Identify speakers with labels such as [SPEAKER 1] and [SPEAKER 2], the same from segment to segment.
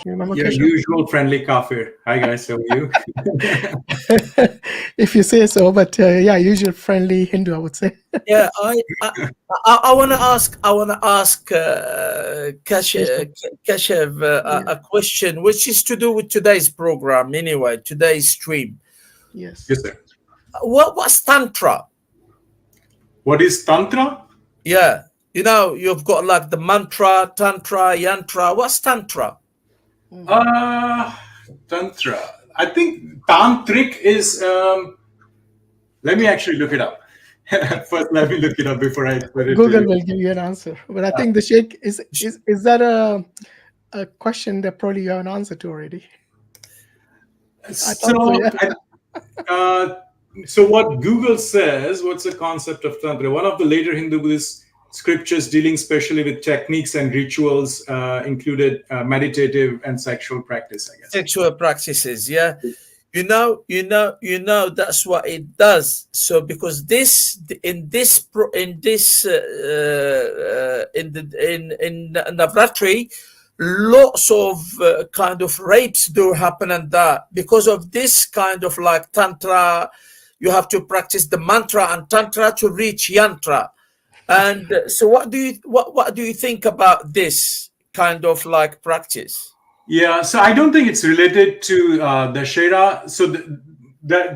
[SPEAKER 1] You remember
[SPEAKER 2] Your
[SPEAKER 1] Keshav?
[SPEAKER 2] usual friendly kafir. Hi guys, how are you?
[SPEAKER 1] If you say so, but yeah, usual friendly Hindu, I would say.
[SPEAKER 3] Yeah, I want to ask Kashev a question, which is to do with today's program anyway, today's stream.
[SPEAKER 1] Yes.
[SPEAKER 2] Yes, sir.
[SPEAKER 3] What's Tantra?
[SPEAKER 2] What is Tantra?
[SPEAKER 3] Yeah, you know, you've got like the mantra, Tantra, Yantra. What's Tantra?
[SPEAKER 2] Tantra. I think tantric is. Let me actually look it up. First, let me look it up before I put it.
[SPEAKER 1] Google will give you an answer. But I think the Sheikh is that a question that probably you have an answer to already?
[SPEAKER 2] So what Google says, what's the concept of Tantra? One of the later Hindu Buddhist scriptures dealing specially with techniques and rituals included meditative and sexual practice, I guess.
[SPEAKER 3] Sexual practices, yeah. You know, that's what it does. So because in Navratri, lots of kind of rapes do happen, and that because of this kind of like Tantra, you have to practice the mantra and Tantra to reach Yantra. And so what do you think about this kind of like practice?
[SPEAKER 2] Yeah, so I don't think it's related to the Shera. So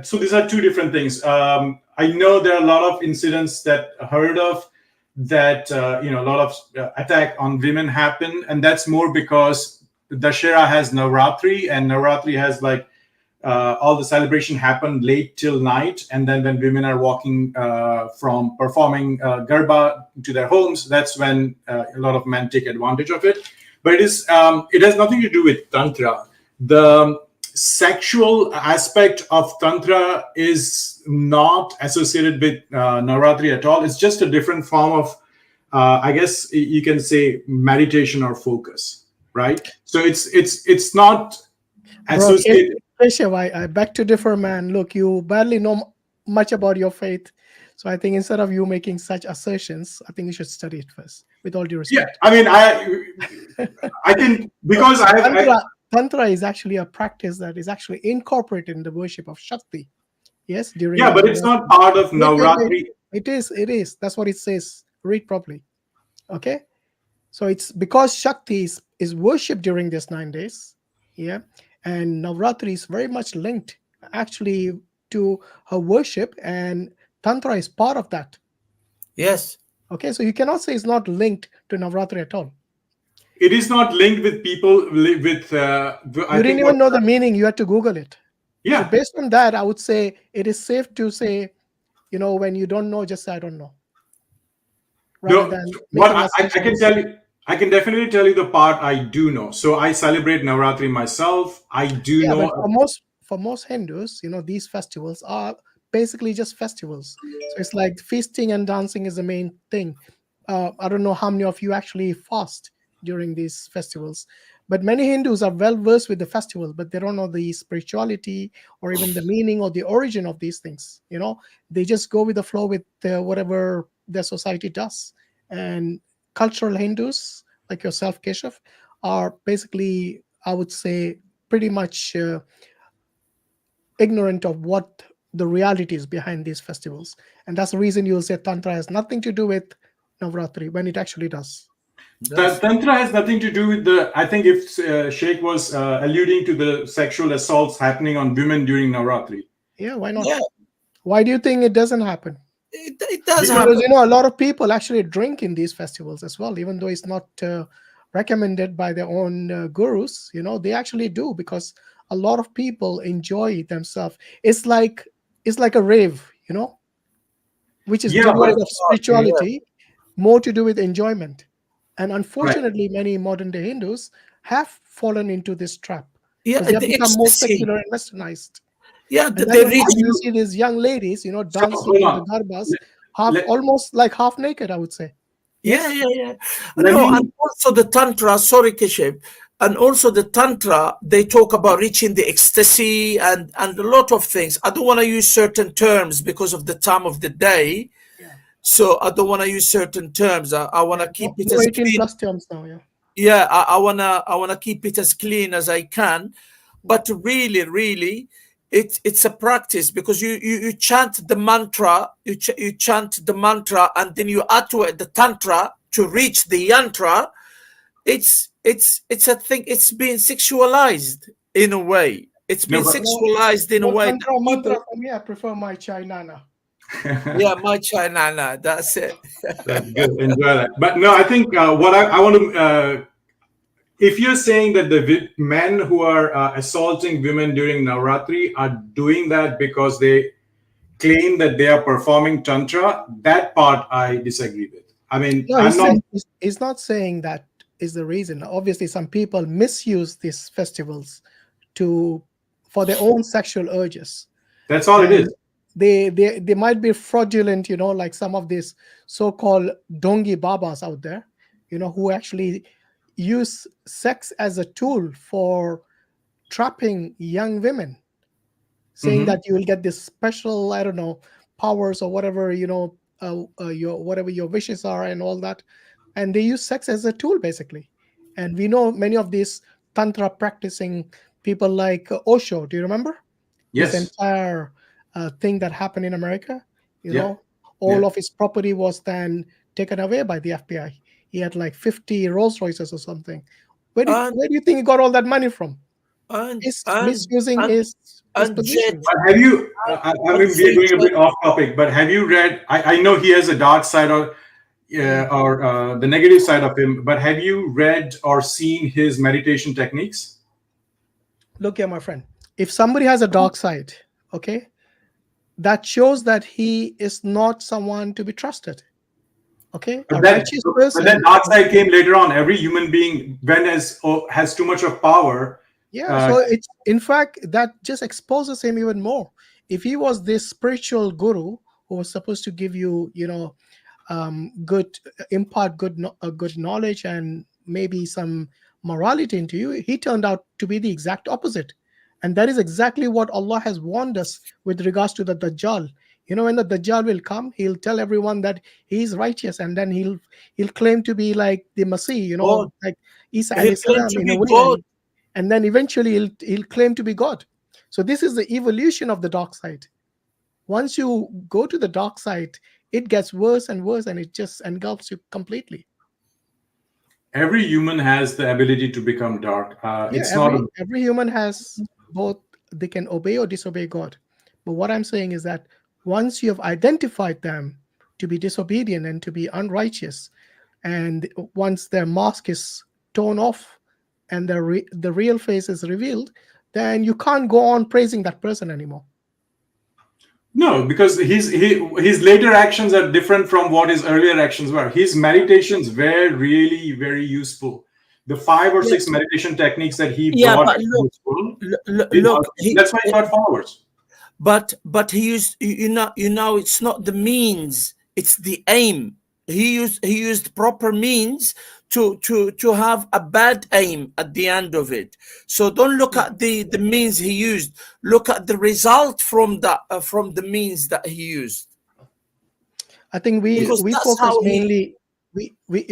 [SPEAKER 2] so these are two different things. I know there are a lot of incidents that I heard of that a lot of attack on women happen, and that's more because the Shera has Navratri, and Navratri has like all the celebration happen late till night, and then when women are walking from performing Garba to their homes, that's when a lot of men take advantage of it. But it has nothing to do with Tantra. The sexual aspect of Tantra is not associated with Navratri at all. It's just a different form of, I guess you can say, meditation or focus, right? So it's not associated.
[SPEAKER 1] Keshav, I beg to differ, man. Look, you barely know much about your faith. So I think instead of you making such assertions, I think you should study it first, with all due respect.
[SPEAKER 2] Yeah, I mean, I think because
[SPEAKER 1] Tantra is actually a practice that is actually incorporated in the worship of Shakti. Yes,
[SPEAKER 2] but it's not part of Navratri.
[SPEAKER 1] It is. That's what it says. Read properly. Okay, so it's because Shakti is worshipped during these 9 days. Yeah, and Navratri is very much linked actually to her worship, and Tantra is part of that.
[SPEAKER 3] Yes.
[SPEAKER 1] Okay, so you cannot say it's not linked to Navratri at all.
[SPEAKER 2] It is not linked with people with.
[SPEAKER 1] You didn't even know the meaning. You had to Google it.
[SPEAKER 2] Yeah.
[SPEAKER 1] So based on that, I would say it is safe to say, when you don't know, just say I don't know.
[SPEAKER 2] I can tell you. I can definitely tell you the part I do know. So I celebrate Navratri myself. I do know.
[SPEAKER 1] But for most Hindus, these festivals are basically just festivals. So it's like feasting and dancing is the main thing. I don't know how many of you actually fast during these festivals, but many Hindus are well versed with the festival, but they don't know the spirituality or even the meaning or the origin of these things. They just go with the flow with whatever their society does. And cultural Hindus like yourself, Keshav, are basically, I would say, pretty much ignorant of what the reality is behind these festivals. And that's the reason you'll say Tantra has nothing to do with Navratri, when it actually does.
[SPEAKER 2] Tantra has nothing to do with I think if Sheikh was alluding to the sexual assaults happening on women during Navratri.
[SPEAKER 1] Yeah, why not?
[SPEAKER 3] Yeah.
[SPEAKER 1] Why do you think it doesn't happen?
[SPEAKER 3] It does happen.
[SPEAKER 1] Because, a lot of people actually drink in these festivals as well, even though it's not recommended by their own gurus. They actually do, because a lot of people enjoy themselves. It's like a rave, which is devoid of spirituality, more to do with enjoyment. And unfortunately, many modern day Hindus have fallen into this trap.
[SPEAKER 3] Yeah,
[SPEAKER 1] they have become more secular and westernized.
[SPEAKER 3] Yeah,
[SPEAKER 1] you see these young ladies, dancing in the garbas, almost like half naked, I would say.
[SPEAKER 3] Yeah. No, and also the Tantra, sorry, Keshav, and also the Tantra, they talk about reaching the ecstasy and a lot of things. I don't want to use certain terms because of the time of the day. Yeah. So I don't want to use certain terms. I want to keep it as
[SPEAKER 1] 18 plus terms now, yeah.
[SPEAKER 3] yeah, I wanna keep it as clean as I can, but really, it's a practice, because you chant the mantra, you chant the mantra, and then you add to it the tantra to reach the yantra. It's a thing. It's been sexualized in a way. It's been
[SPEAKER 2] No, but
[SPEAKER 3] sexualized in a
[SPEAKER 1] No
[SPEAKER 3] way that
[SPEAKER 1] tantra
[SPEAKER 3] people,
[SPEAKER 1] mantra for me. I prefer my chai nana.
[SPEAKER 3] yeah, my China, that's it.
[SPEAKER 2] that's good. Enjoy that. But no, I think what I want to, if you're saying that the men who are assaulting women during Navratri are doing that because they claim that they are performing Tantra, that part I disagree with. I mean,
[SPEAKER 1] No,
[SPEAKER 2] I'm not.
[SPEAKER 1] he's not saying that is the reason. Obviously, some people misuse these festivals for their own sexual urges,
[SPEAKER 2] That's all it
[SPEAKER 1] and
[SPEAKER 2] is.
[SPEAKER 1] they might be fraudulent, like some of these so-called dongi babas out there, who actually use sex as a tool for trapping young women, saying
[SPEAKER 2] Mhm.
[SPEAKER 1] that you will get this special, I don't know, powers or whatever, your whatever your wishes are and all that, and they use sex as a tool basically. And we know many of these tantra practicing people like Osho. Do you remember this
[SPEAKER 2] Yes.
[SPEAKER 1] entire thing that happened in America? You
[SPEAKER 2] Yeah.
[SPEAKER 1] know, all
[SPEAKER 2] Yeah.
[SPEAKER 1] of his property was then taken away by the FBI. He had like 50 Rolls Royces or something.
[SPEAKER 3] And
[SPEAKER 1] Where do you think he got all that money from?
[SPEAKER 3] and
[SPEAKER 1] He's
[SPEAKER 3] and
[SPEAKER 1] misusing
[SPEAKER 3] and
[SPEAKER 1] his
[SPEAKER 3] and
[SPEAKER 1] position.
[SPEAKER 3] Jet
[SPEAKER 2] But have you? I
[SPEAKER 3] and
[SPEAKER 2] mean, we are
[SPEAKER 3] free
[SPEAKER 2] going a
[SPEAKER 3] Jet.
[SPEAKER 2] bit off topic. But have you read? I know he has a dark side or the negative side of him. But have you read or seen his meditation techniques?
[SPEAKER 1] Look here, my friend. If somebody has a dark side, okay, that shows that he is not someone to be trusted. Okay, a righteous
[SPEAKER 2] But that
[SPEAKER 1] person.
[SPEAKER 2] dark side came later on. Every human being, when has too much of power.
[SPEAKER 1] Yeah,
[SPEAKER 2] Uh,
[SPEAKER 1] so it's in fact that just exposes him even more. If he was this spiritual guru who was supposed to give you, good impart good knowledge and maybe some morality into you, he turned out to be the exact opposite. And that is exactly what Allah has warned us with regards to the Dajjal. When the Dajjal will come, he'll tell everyone that he's righteous, and then he'll claim to be like the Messiah,
[SPEAKER 3] God,
[SPEAKER 1] like Isa
[SPEAKER 3] he
[SPEAKER 1] alayhi
[SPEAKER 3] claimed
[SPEAKER 1] salam
[SPEAKER 3] to
[SPEAKER 1] in a
[SPEAKER 3] be
[SPEAKER 1] way,
[SPEAKER 3] God.
[SPEAKER 1] and then eventually he'll claim to be God. So this is the evolution of the dark side. Once you go to the dark side, it gets worse and worse, and it just engulfs you completely.
[SPEAKER 2] every human has the ability to become dark.
[SPEAKER 1] Yeah,
[SPEAKER 2] It's not.
[SPEAKER 1] every human has both. They can obey or disobey God. But what I'm saying is that once you have identified them to be disobedient and to be unrighteous, and once their mask is torn off and the real face is revealed, then you can't go on praising that person anymore.
[SPEAKER 2] No, because his later actions are different from what his earlier actions were. His meditations were really very useful. The 5 or 6
[SPEAKER 3] Yes,
[SPEAKER 2] meditation techniques that he
[SPEAKER 3] yeah,
[SPEAKER 2] brought
[SPEAKER 3] but
[SPEAKER 2] to
[SPEAKER 3] look,
[SPEAKER 2] his school,
[SPEAKER 3] look,
[SPEAKER 2] that's why he got followers.
[SPEAKER 3] but he used, it's not the means, it's the aim. He used proper means to have a bad aim at the end of it. So don't look
[SPEAKER 1] Yeah.
[SPEAKER 3] at the means he used, look at the result from the means that he used,
[SPEAKER 1] I think we
[SPEAKER 3] because
[SPEAKER 1] we
[SPEAKER 3] that's
[SPEAKER 1] focus
[SPEAKER 3] how he.
[SPEAKER 1] mainly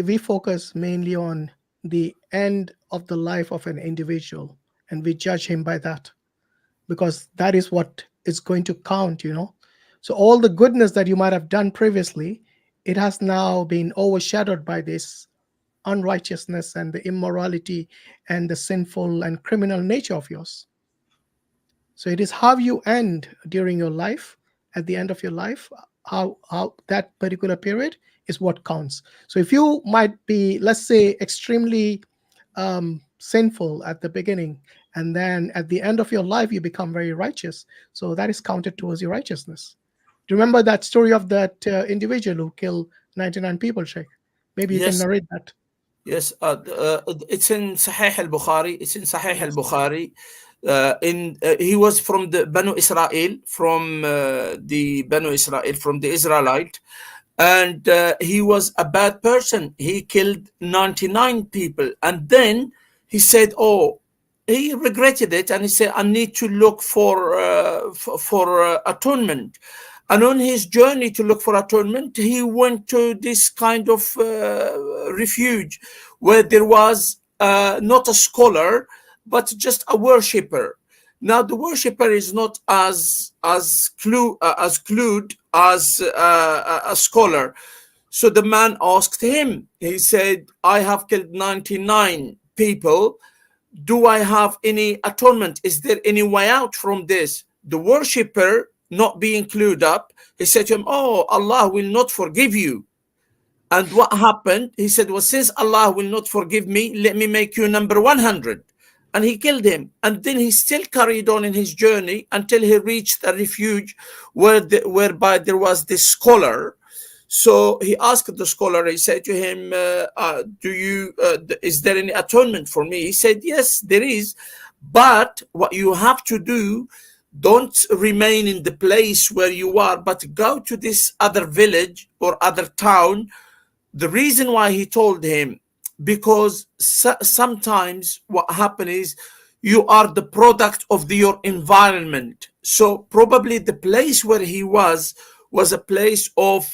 [SPEAKER 1] we focus mainly on the end of the life of an individual, and we judge him by that, because that is what is going to count. So all the goodness that you might have done previously, it has now been overshadowed by this unrighteousness and the immorality and the sinful and criminal nature of yours. So it is how you end during your life, at the end of your life, how that particular period is what counts. So if you might be, let's say, extremely sinful at the beginning, and then at the end of your life you become very righteous, so that is counted towards your righteousness. Do you remember that story of that individual who killed 99 people, Sheikh? Maybe you can
[SPEAKER 3] Yes,
[SPEAKER 1] narrate that.
[SPEAKER 3] yes, it's in Sahih al-Bukhari. It's in Sahih
[SPEAKER 1] Yes.
[SPEAKER 3] al-Bukhari. He was from the Banu Israel, from the Banu Israel, from the Israelite, and he was a bad person. He killed 99 people, and then he said, "Oh." He regretted it, and he said, "I need to look for atonement." And on his journey to look for atonement, he went to this kind of refuge where there was not a scholar, but just a worshipper. Now the worshipper is not as clued as a scholar. So the man asked him, he said, I have killed 99 people. Do I have any atonement? Is there any way out from this? The worshipper, not being clued up, he said to him, oh, Allah will not forgive you. And what happened? He said, well, since Allah will not forgive me, let me make you number 100. And he killed him. And then he still carried on in his journey until he reached a refuge whereby there was this scholar. So he asked the scholar, he said to him, is there any atonement for me? He said, yes, there is. But what you have to do, don't remain in the place where you are, but go to this other village or other town. The reason why he told him, because sometimes what happens is you are the product of your environment. So probably the place where he was a place of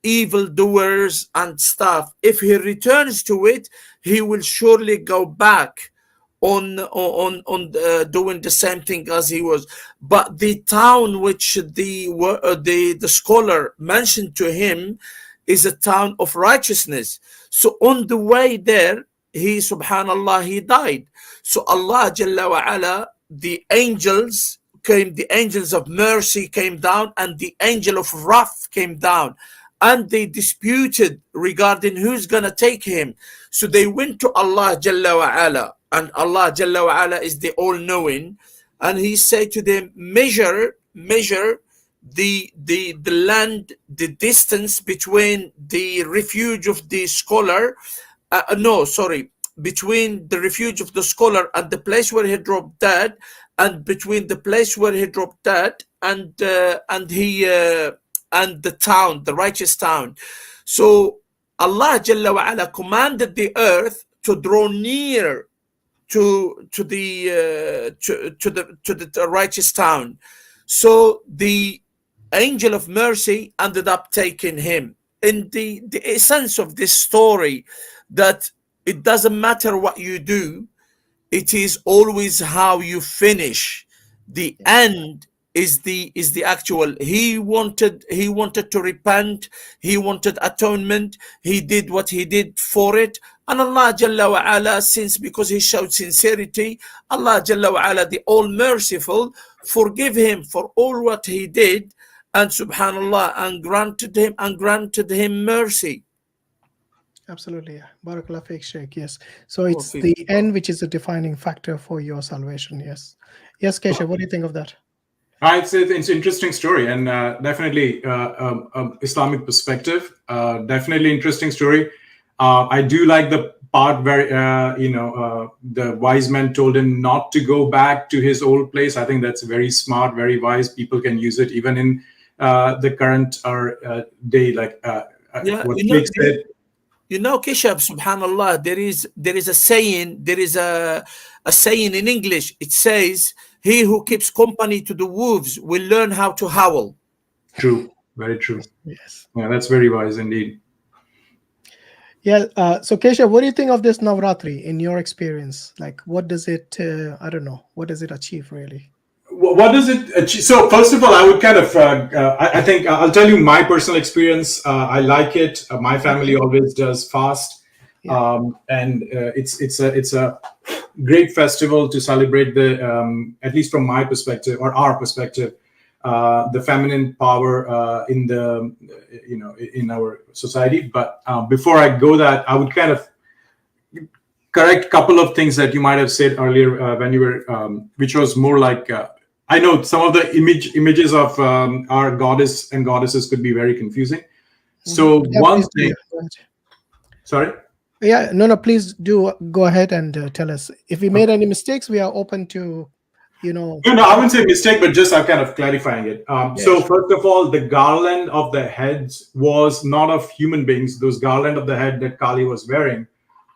[SPEAKER 3] evildoers and stuff. If he returns to it, he will surely go back on doing the same thing as he was. But the town which the scholar mentioned to him is a town of righteousness. So on the way there, subhanallah, he died. So Allah Jalla wa Ala, the angels of mercy came down, and the angel of wrath came down, and they disputed regarding who's gonna take him. So they went to Allah Jalla wa Ala, and Allah Jalla wa Ala is the all-knowing, and he said to them, measure the land, the distance between the refuge of the scholar, between the refuge of the scholar and the place where he dropped dead, and between the place where he dropped dead and the town, the righteous town. So Allah Jalla wa Ala commanded the earth to draw near to the righteous town. So the angel of mercy ended up taking him. In the essence of this story, that it doesn't matter what you do, it is always how you finish. The end is the actual. He wanted to repent, he wanted atonement, he did what he did for it, and Allah Jalla wa Ala, because he showed sincerity, Allah Jalla wa Ala, the all merciful, forgive him for all what he did, and subhanallah, and granted him mercy.
[SPEAKER 1] Absolutely, yeah. Barakallah Fiqh, Sheikh. Yes. So it's the end which is a defining factor for your salvation. Yes. Yes, Keshav, what do you think of that?
[SPEAKER 2] It's an interesting story, and definitely Islamic perspective. Definitely interesting story. I do like the part where the wise man told him not to go back to his old place. I think that's very smart, very wise. People can use it even in the current day, like what Sheikh said.
[SPEAKER 3] You know, Kishab, subhanallah, there is a saying, in English. It says, he who keeps company to the wolves will learn how to howl.
[SPEAKER 2] True. Very true.
[SPEAKER 1] Yes.
[SPEAKER 2] Yeah, that's very wise indeed.
[SPEAKER 1] Yeah. So Keshav, what do you think of this Navratri in your experience? Like, what does it, what does it achieve really?
[SPEAKER 2] What does it achieve? So first of all, I would kind of, I think I'll tell you my personal experience. I like it. My family always does fast. Yeah. And it's a great festival to celebrate the, at least from my perspective or our perspective, the feminine power in the, in our society. But before I go that, I would kind of correct a couple of things that you might have said earlier when you were, which was more like, I know some of the images of our goddess and goddesses could be very confusing. So one thing, sorry?
[SPEAKER 1] Yeah, no, please do go ahead and tell us. If we made any mistakes, we are open to, No,
[SPEAKER 2] I wouldn't say mistake, but just I'm kind of clarifying it. So first of all, the garland of the heads was not of human beings. Those garland of the head that Kali was wearing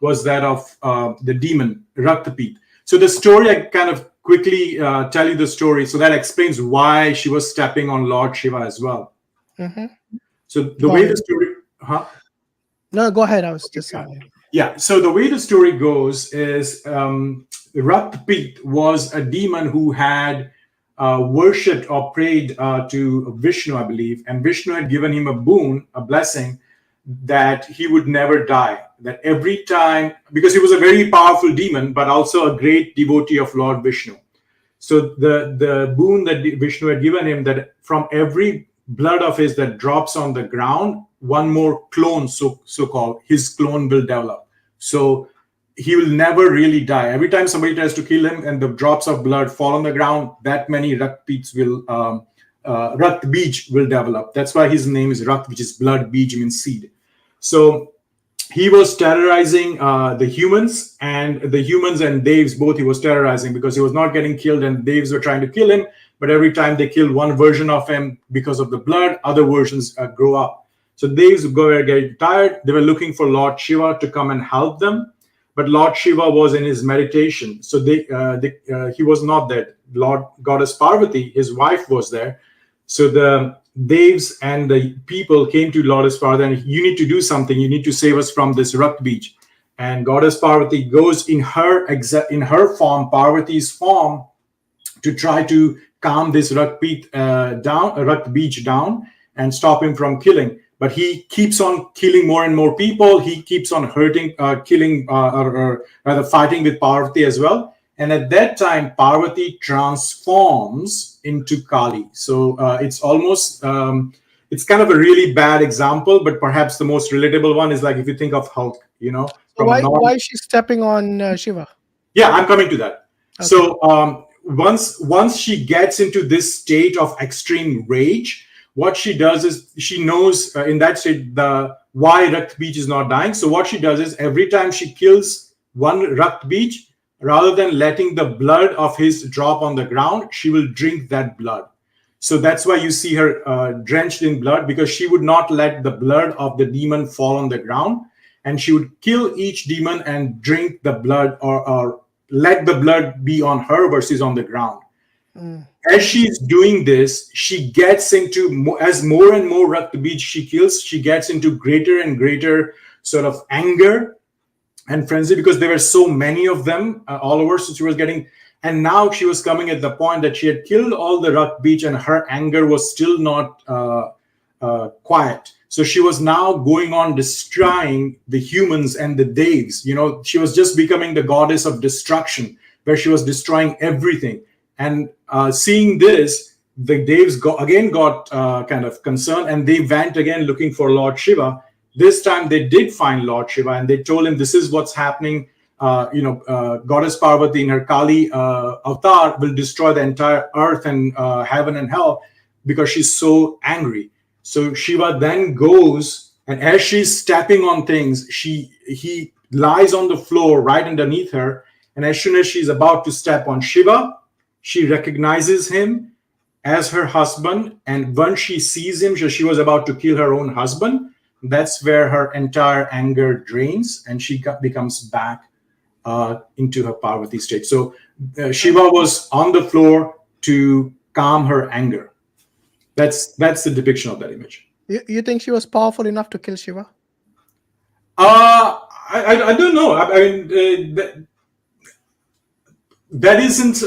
[SPEAKER 2] was that of the demon, Raktapit. So the story, I kind of quickly tell you the story. So that explains why she was stepping on Lord Shiva as well. Mm-hmm. So the way the story...
[SPEAKER 1] No, go ahead. I was just saying.
[SPEAKER 2] Yeah. So the way the story goes is Rakpit was a demon who had worshipped or prayed to Vishnu, I believe, and Vishnu had given him a boon, a blessing, that he would never die. That every time, because he was a very powerful demon, but also a great devotee of Lord Vishnu. So the boon that Vishnu had given him, that from every blood of his that drops on the ground, one more clone, so called, his clone will develop. So he will never really die. Every time somebody tries to kill him and the drops of blood fall on the ground, that many Rakpits will Rakt Bij will develop. That's why his name is Rakt, which is blood. Bij means seed. So he was terrorizing the humans, and the humans and Devs both he was terrorizing, because he was not getting killed and Devs were trying to kill him. But every time they killed one version of him, because of the blood, other versions grow up. So Devs were getting tired. They were looking for Lord Shiva to come and help them. But Lord Shiva was in his meditation. So he was not there. Lord Goddess Parvati, his wife, was there. So the Devs and the people came to Goddess Parvati, and you need to do something. You need to save us from this Rakt Bij. And Goddess Parvati goes in her form, Parvati's form, to try to calm this Rakt Bij down and stop him from killing. But he keeps on killing more and more people. He keeps on hurting, killing, or rather fighting with Parvati as well. And at that time, Parvati transforms into Kali. So it's almost, it's kind of a really bad example, but perhaps the most relatable one is like if you think of Hulk,
[SPEAKER 1] So why is she stepping on Shiva?
[SPEAKER 2] Yeah, I'm coming to that.
[SPEAKER 1] Okay.
[SPEAKER 2] So once she gets into this state of extreme rage, what she does is she knows in that state why Rakt Bij is not dying. So what she does is every time she kills one Rakt Bij, rather than letting the blood of his drop on the ground, she will drink that blood. So that's why you see her drenched in blood, because she would not let the blood of the demon fall on the ground, and she would kill each demon and drink the blood, or let the blood be on her versus on the ground. As she's doing this, she gets into, as more and more Rakt Bij she kills, she gets into greater and greater sort of anger and frenzy, because there were so many of them all over. So she was getting, and now she was coming at the point that she had killed all the Rakt Bij and her anger was still not quiet. So she was now going on destroying the humans and the Devs. She was just becoming the goddess of destruction, where she was destroying everything. And seeing this, the Devs got kind of concerned, and they went again looking for Lord Shiva. This time they did find Lord Shiva, and they told him, this is what's happening. Goddess Parvati in her Kali avatar will destroy the entire earth and heaven and hell, because she's so angry. So Shiva then goes, and as she's stepping on things, he lies on the floor right underneath her. And as soon as she's about to step on Shiva, she recognizes him as her husband. And once she sees him, she was about to kill her own husband. That's where her entire anger drains, and she becomes back into her Parvati state. So Shiva was on the floor to calm her anger. That's the depiction of that image.
[SPEAKER 1] You think she was powerful enough to kill Shiva?
[SPEAKER 2] I don't know. I mean, that isn't.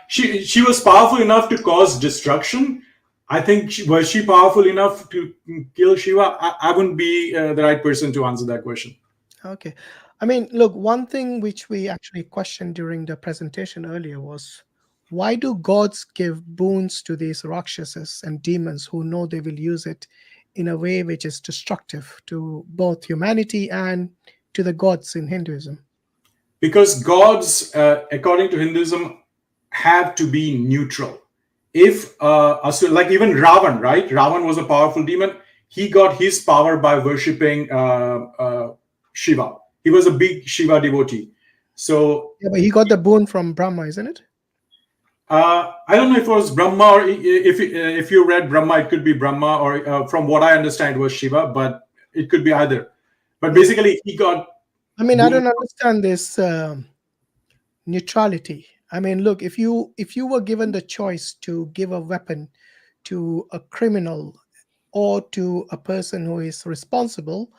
[SPEAKER 2] She was powerful enough to cause destruction. I think was she powerful enough to kill Shiva? I wouldn't be the right person to answer that question.
[SPEAKER 1] Okay. I mean, look, one thing which we actually questioned during the presentation earlier was, why do gods give boons to these Rakshasas and demons who know they will use it in a way which is destructive to both humanity and to the gods in Hinduism?
[SPEAKER 2] Because gods, according to Hinduism, have to be neutral. If like even Ravan, right? Ravan was a powerful demon. He got his power by worshipping Shiva. He was a big Shiva devotee. So
[SPEAKER 1] yeah, but he got the boon from Brahma, isn't it?
[SPEAKER 2] I don't know if it was Brahma, or if you read Brahma, it could be Brahma, or from what I understand, it was Shiva, but it could be either. But basically, he got.
[SPEAKER 1] I mean, I don't understand this neutrality. I mean, look, if you were given the choice to give a weapon to a criminal or to a person who is responsible,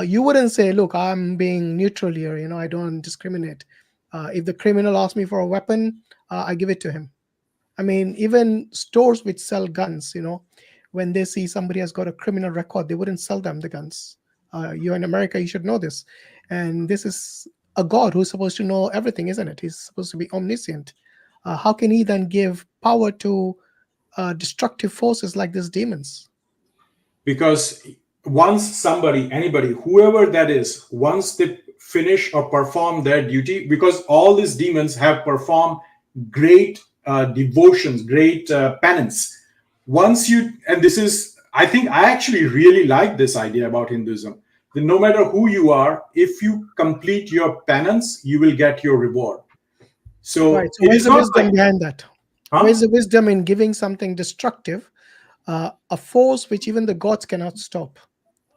[SPEAKER 1] You wouldn't say, "Look, I'm being neutral here. I don't discriminate. If the criminal asks me for a weapon, I give it to him." I mean, even stores which sell guns, when they see somebody has got a criminal record, they wouldn't sell them the guns. You're in America, you should know this. And this is a God who's supposed to know everything, isn't it? He's supposed to be omniscient. How can he then give power to destructive forces like these demons?
[SPEAKER 2] Because once somebody, anybody, whoever that is, once they finish or perform their duty, because all these demons have performed great devotions, great penance. Once you, and this is, I think I actually really like this idea about Hinduism, that no matter who you are, if you complete your penance, you will get your reward.
[SPEAKER 1] Right.
[SPEAKER 2] So
[SPEAKER 1] So
[SPEAKER 2] it
[SPEAKER 1] where's
[SPEAKER 2] is
[SPEAKER 1] the
[SPEAKER 2] not like,
[SPEAKER 1] wisdom behind that? Where's
[SPEAKER 2] huh?
[SPEAKER 1] the wisdom in giving something destructive, a force which even the gods cannot stop?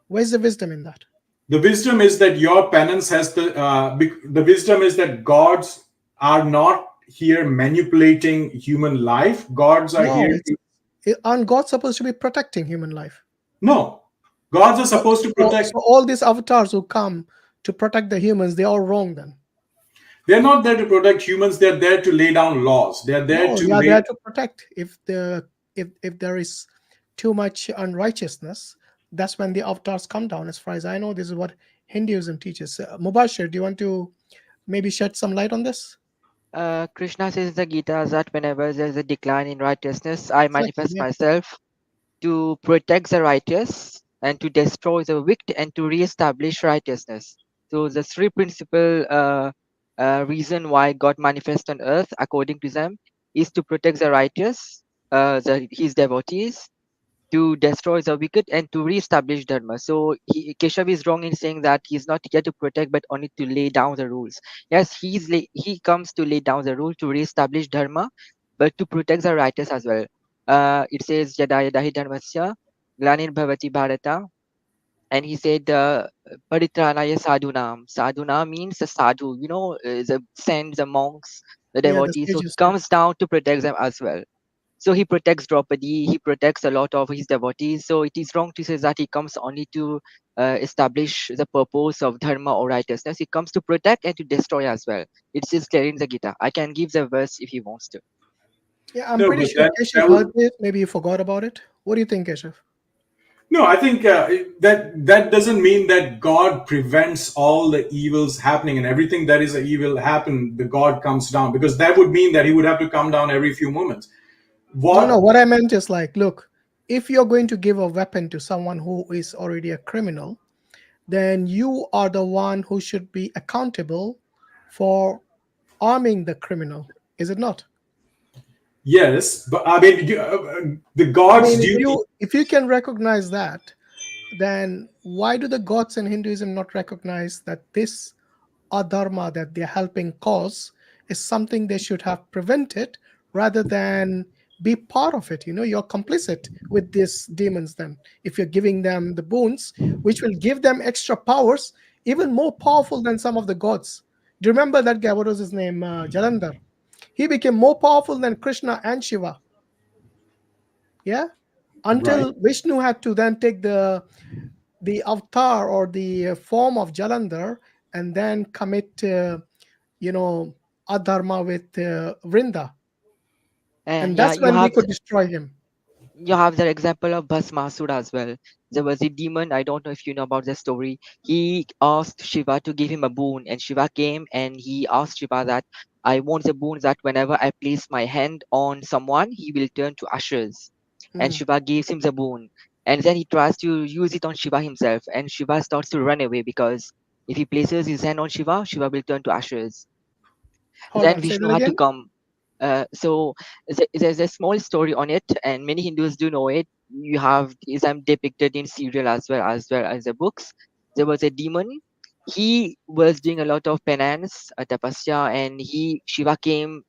[SPEAKER 1] Where's the wisdom in that?
[SPEAKER 2] The wisdom is that your penance has the wisdom is that gods are not here manipulating human life. Gods are
[SPEAKER 1] No,
[SPEAKER 2] here to,
[SPEAKER 1] aren't gods supposed to be protecting human life?
[SPEAKER 2] no, gods are
[SPEAKER 1] So,
[SPEAKER 2] supposed to
[SPEAKER 1] so,
[SPEAKER 2] protect.
[SPEAKER 1] so all these avatars who come to protect the humans, they're all wrong then.
[SPEAKER 2] They're not there to protect humans. They're there to lay down laws. They're there
[SPEAKER 1] No,
[SPEAKER 2] to
[SPEAKER 1] they are
[SPEAKER 2] lay.
[SPEAKER 1] there to protect. If there is too much unrighteousness, that's when the avatars come down. As far as I know, this is what Hinduism teaches. Mubashir, do you want to maybe shed some light on this?
[SPEAKER 4] Krishna says in the Gita that whenever there's a decline in righteousness, I
[SPEAKER 1] Exactly.
[SPEAKER 4] manifest
[SPEAKER 1] Yeah.
[SPEAKER 4] myself to protect the righteous and to destroy the wicked and to re-establish righteousness. So the three principal reason why God manifests on earth, according to them, is to protect the righteous, his devotees, to destroy the wicked and to re-establish dharma. So Keshav is wrong in saying that he's not here to protect but only to lay down the rules. Yes, he comes to lay down the rule to re-establish dharma, but to protect the righteous as well. It says yada yada hi dharmasya glanir bhavati bharata, and he said paritranaya sadhunam. Sadhuna means the sadhu, the saints, the monks, the
[SPEAKER 1] Yeah, the
[SPEAKER 4] devotees. So he
[SPEAKER 1] sages. Yeah.
[SPEAKER 4] comes down to protect them as well. So he protects Draupadi, he protects a lot of his devotees. So it is wrong to say that he comes only to establish the purpose of dharma or righteousness. He comes to protect and to destroy as well. It says clear in the Gita. I can give the verse if he wants to.
[SPEAKER 1] Yeah, I'm
[SPEAKER 2] No,
[SPEAKER 1] pretty
[SPEAKER 2] but
[SPEAKER 1] sure
[SPEAKER 2] that
[SPEAKER 1] Keshav
[SPEAKER 2] that
[SPEAKER 1] heard
[SPEAKER 2] would.
[SPEAKER 1] it. Maybe you forgot about it. What do you think, Keshav?
[SPEAKER 2] No, I think that doesn't mean that God prevents all the evils happening and everything that is a evil happen. The God comes down, because that would mean that he would have to come down every few moments.
[SPEAKER 1] No, no.
[SPEAKER 2] What?
[SPEAKER 1] What I meant is like, look, if you're going to give a weapon to someone who is already a criminal, then you are the one who should be accountable for arming the criminal. Is it not?
[SPEAKER 2] Yes, but I mean, the
[SPEAKER 1] I
[SPEAKER 2] God's
[SPEAKER 1] mean,
[SPEAKER 2] duty.
[SPEAKER 1] if you can recognize that, then why do the gods in Hinduism not recognize that this adharma that they're helping cause is something they should have prevented rather than be part of it? You're complicit with these demons then. If you're giving them the boons, which will give them extra powers, even more powerful than some of the gods. Do you remember that guy? What was his name? Jalandhar. He became more powerful than Krishna and Shiva. Yeah,
[SPEAKER 2] Right.
[SPEAKER 1] until Vishnu had to then take the avatar or the form of Jalandhar and then commit you know adharma with Vrinda,
[SPEAKER 4] And
[SPEAKER 1] and
[SPEAKER 4] yeah,
[SPEAKER 1] that's when he could destroy him.
[SPEAKER 4] you have the example of Bhasmasura as well. There was a demon. I don't know if you know about the story. He asked Shiva to give him a boon, and Shiva came and he asked Shiva that I want the boon that whenever I place my hand on someone, he will turn to ashes. And
[SPEAKER 1] Hmm.
[SPEAKER 4] Shiva gives him the boon, and then he tries to use it on Shiva himself, and Shiva starts to run away because if he places his hand on Shiva, Shiva will turn to ashes.
[SPEAKER 1] Hold
[SPEAKER 4] Then
[SPEAKER 1] on, say
[SPEAKER 4] Vishnu
[SPEAKER 1] that
[SPEAKER 4] had to
[SPEAKER 1] again.
[SPEAKER 4] come. So there's a small story on it, and many Hindus do know it. You have Islam depicted in serial as well as the books. There was a demon. He was doing a lot of penance, tapasya, and Shiva came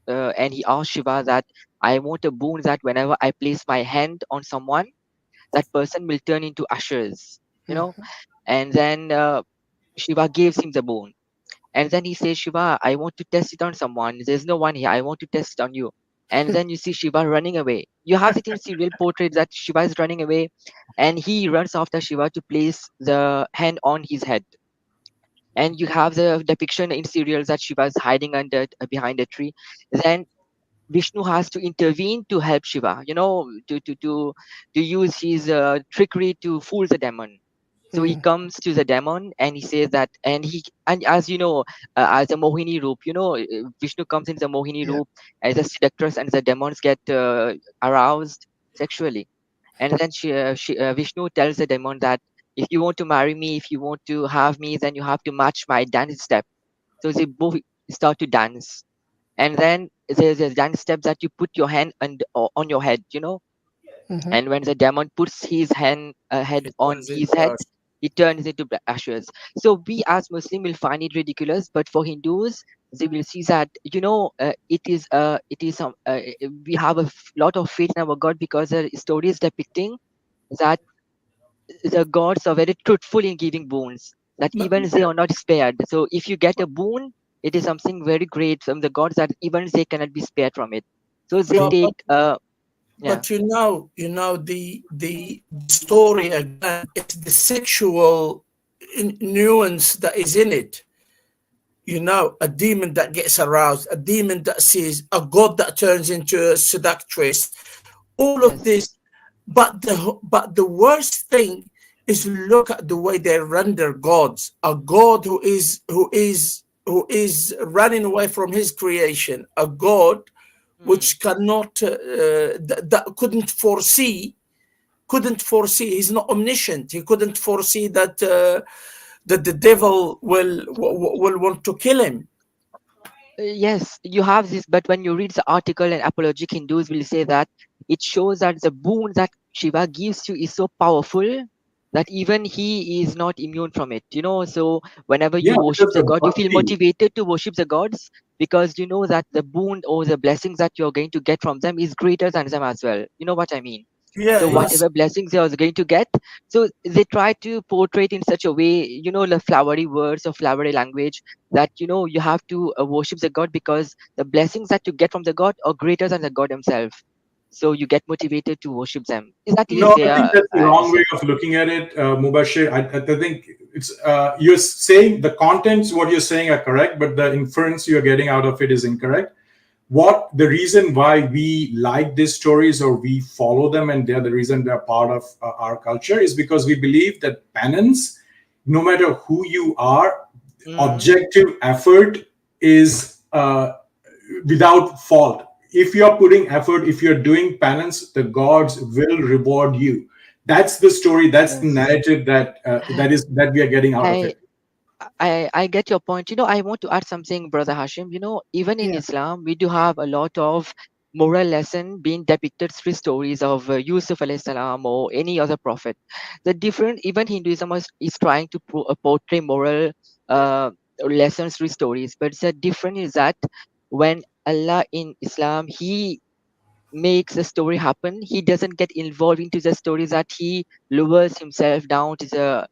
[SPEAKER 4] and he asked Shiva that I want a boon that whenever I place my hand on someone, that person will turn into ashes. You know,
[SPEAKER 1] Hmm.
[SPEAKER 4] and then Shiva gives him the boon. And then he says, Shiva, I want to test it on someone. There's no one here. I want to test it on you. and then you see Shiva running away. You have it in serial portraits that Shiva is running away, and he runs after Shiva to place the hand on his head. And you have the depiction in serials that Shiva is hiding under behind a tree. Then Vishnu has to intervene to help Shiva, to use his trickery to fool the demon. So he
[SPEAKER 1] Mm,
[SPEAKER 4] comes to the demon and he says that, and as you know, as a Mohini roop, Vishnu comes in the Mohini
[SPEAKER 1] yeah.
[SPEAKER 4] roop as a seductress, and the demons get aroused sexually. And then Vishnu tells the demon that if you want to marry me, if you want to have me, then you have to match my dance step. So they both start to dance, and then there's a dance step that you put your hand on your head,
[SPEAKER 1] Hmm.
[SPEAKER 4] and when the demon puts his head
[SPEAKER 3] It
[SPEAKER 4] on
[SPEAKER 3] turns
[SPEAKER 4] his
[SPEAKER 3] into
[SPEAKER 4] head,
[SPEAKER 3] us.
[SPEAKER 4] he turns into ashes. So we as Muslim will find it ridiculous, but for Hindus, they will see that we have a lot of faith in our God, because the story is depicting that the gods are very truthful in giving boons, that even they are not spared. So if you get a boon, it is something very great from the gods that even they cannot be spared from it. So they
[SPEAKER 3] But,
[SPEAKER 4] take
[SPEAKER 3] but
[SPEAKER 4] yeah.
[SPEAKER 3] but the story again. It's the sexual nuance that is in it. A demon that gets aroused, a demon that sees, a god that turns into a seductress, all of
[SPEAKER 4] Yes.
[SPEAKER 3] this. But the worst thing is, look at the way they render gods. A god who is running away from his creation, a god
[SPEAKER 4] Hmm.
[SPEAKER 3] which cannot that couldn't foresee. He's not omniscient. He couldn't foresee that the devil will want to kill him.
[SPEAKER 4] Yes, you have this, but when you read the article, and apologetic Hindus will say that it shows that the boon that Shiva gives you is so powerful that even he is not immune from it. So whenever you
[SPEAKER 2] Yeah,
[SPEAKER 4] worship
[SPEAKER 2] because
[SPEAKER 4] the
[SPEAKER 2] the
[SPEAKER 4] god, you feel
[SPEAKER 2] bhakti.
[SPEAKER 4] motivated to worship the gods, because you know that the boon or the blessings that you're going to get from them is greater than them as well. You know what I mean?
[SPEAKER 3] Yeah,
[SPEAKER 4] So
[SPEAKER 2] Right.
[SPEAKER 3] it's
[SPEAKER 4] whatever blessings they are going to get, so they try to portray it in such a way, the flowery words or flowery language, that you have to worship the god, because the blessings that you get from the god are greater than the god himself. So you get motivated to worship them. That is
[SPEAKER 2] No, I think
[SPEAKER 4] there,
[SPEAKER 2] that's the
[SPEAKER 4] I
[SPEAKER 2] wrong way
[SPEAKER 4] understand.
[SPEAKER 2] of looking at it, Mubashir. I think it's you're saying the contents, what you're saying are correct, but the inference you're getting out of it is incorrect. What the reason why we like these stories or we follow them, and they're the reason they're part of our culture, is because we believe that penance, no matter who you are,
[SPEAKER 4] Mm,
[SPEAKER 2] objective effort is without fault. If you're putting effort, if you're doing penance, the gods will reward you. That's the story, that's the
[SPEAKER 4] yes.
[SPEAKER 2] narrative that we are getting out of
[SPEAKER 4] I
[SPEAKER 2] it.
[SPEAKER 4] I get your point. I want to add something, Brother Hashim. Even in
[SPEAKER 1] Yeah.
[SPEAKER 4] Islam, we do have a lot of moral lesson being depicted through stories of Yusuf alayhi salam or any other prophet. The different, even Hinduism is trying to portray moral uh, lessons through stories, but the difference is that when Allah in Islam, He makes the story happen. He doesn't get involved into the stories that he lowers himself down to the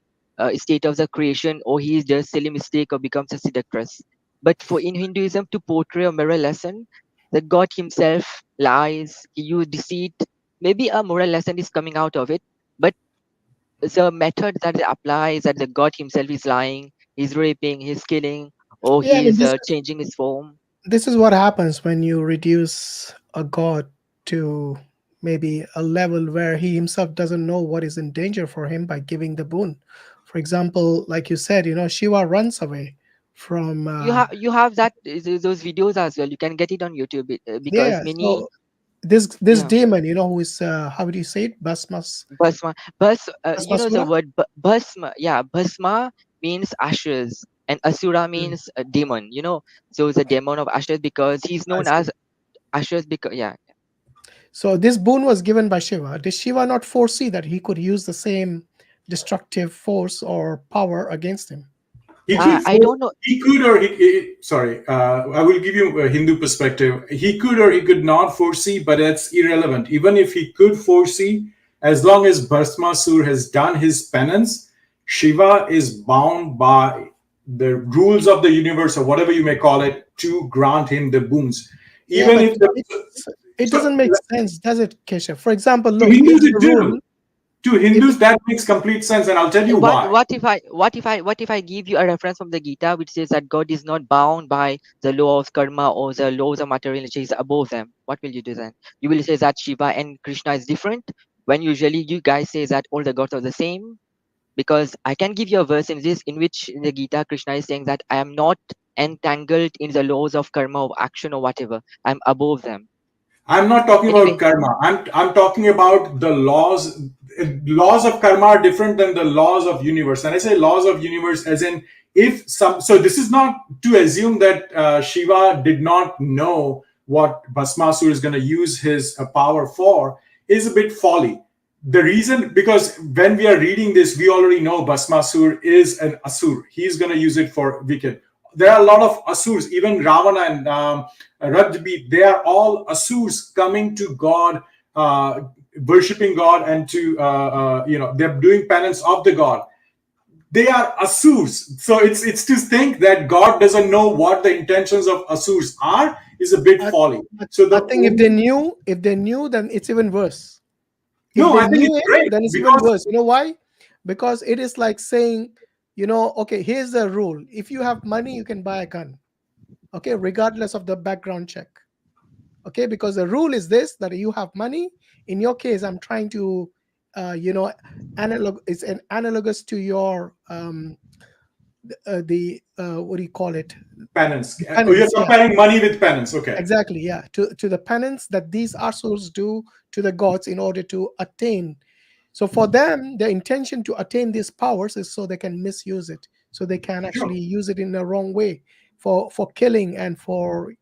[SPEAKER 4] state of the creation, or he does silly mistake or becomes a seductress. But for in Hinduism to portray a moral lesson, the God himself lies, he used deceit. Maybe a moral lesson is coming out of it, but the method that they apply is that the God himself is lying, he's raping, he's killing, or
[SPEAKER 1] Yeah, I mean,
[SPEAKER 4] he's changing his form.
[SPEAKER 1] this is what happens when you reduce a god to maybe a level where he himself doesn't know what is in danger for him by giving the boon. For example, like you said, Shiva runs away from
[SPEAKER 4] You have that those videos as well. You can get it on YouTube, because
[SPEAKER 1] yeah.
[SPEAKER 4] many.
[SPEAKER 1] So this
[SPEAKER 4] Yeah.
[SPEAKER 1] demon, who is how do you say it? Basmas.
[SPEAKER 4] Bhasma. The
[SPEAKER 1] Basmasura?
[SPEAKER 4] word bhasma. Yeah, bhasma means ashes, and asura
[SPEAKER 1] Mm,
[SPEAKER 4] means a demon. So the demon of ashes, because he's
[SPEAKER 1] I
[SPEAKER 4] known
[SPEAKER 1] see.
[SPEAKER 4] as ashes. Because yeah,
[SPEAKER 1] So this boon was given by Shiva. Did Shiva not foresee that he could use the same destructive force or power against him?
[SPEAKER 2] He
[SPEAKER 4] I
[SPEAKER 2] could
[SPEAKER 4] I
[SPEAKER 2] force,
[SPEAKER 4] don't know.
[SPEAKER 2] he could, or sorry, I will give you a Hindu perspective. He could or he could not foresee, but that's irrelevant. Even if he could foresee, as long as Bhasmasur has done his penance, Shiva is bound by the rules of the universe, or whatever you may call it, to grant him the boons.
[SPEAKER 1] Yeah,
[SPEAKER 2] Even
[SPEAKER 1] but
[SPEAKER 2] if the
[SPEAKER 1] It
[SPEAKER 2] So
[SPEAKER 1] doesn't make sense, does it, Keshav? For example,
[SPEAKER 2] to
[SPEAKER 1] look, if
[SPEAKER 2] Hindus
[SPEAKER 1] the
[SPEAKER 2] it
[SPEAKER 1] rule,
[SPEAKER 2] do. To
[SPEAKER 1] if
[SPEAKER 2] Hindus that makes complete sense, and I'll tell you
[SPEAKER 4] What
[SPEAKER 2] why.
[SPEAKER 4] what if I give you a reference from the Gita which says that God is not bound by the law of karma or the laws of material nature, is above them? What will you do then? You will say that Shiva and Krishna is different when usually you guys say that all the gods are the same? Because I can give you a verse in this in which in the Gita Krishna is saying that I am not entangled in the laws of karma, of action or whatever. I'm above them.
[SPEAKER 2] I'm not talking about
[SPEAKER 4] Anyway,
[SPEAKER 2] karma. I'm talking about the laws. Laws of karma are different than the laws of universe. And I say laws of universe as in if some. So this is not to assume that Shiva did not know what Bhasmasur is going to use his power for is a bit folly. The reason, because when we are reading this, we already know Bhasmasur is an asur. He's going to use it for wicked. There are a lot of asurs, even Ravana and Rajbi, they are all asurs coming to God, worshipping God, and to they're doing penance of the God. They are asurs, so it's to think that God doesn't know what the intentions of asurs are is a bit
[SPEAKER 1] I,
[SPEAKER 2] folly.
[SPEAKER 1] I
[SPEAKER 2] So
[SPEAKER 1] I
[SPEAKER 2] the
[SPEAKER 1] think if they knew, then it's even worse. If
[SPEAKER 2] no,
[SPEAKER 1] they
[SPEAKER 2] I think
[SPEAKER 1] knew
[SPEAKER 2] it's
[SPEAKER 1] it,
[SPEAKER 2] great
[SPEAKER 1] then it's even
[SPEAKER 2] because
[SPEAKER 1] worse. You know why? Because it is like saying, okay, here's the rule: if you have money, you can buy a gun. Okay, regardless of the background check. Okay, because the rule is this: that you have money. In your case, I'm trying to, analog. It's an analogous to your what do you call it?
[SPEAKER 2] penance.
[SPEAKER 1] The
[SPEAKER 2] Oh, you're
[SPEAKER 1] penance. Yeah,
[SPEAKER 2] comparing money with penance. Okay.
[SPEAKER 1] exactly. Yeah, to the penance that these assholes do to the gods in order to attain. So for them, the intention to attain these powers is so they can misuse it, so they can
[SPEAKER 2] Sure.
[SPEAKER 1] actually use it in the wrong way for killing and for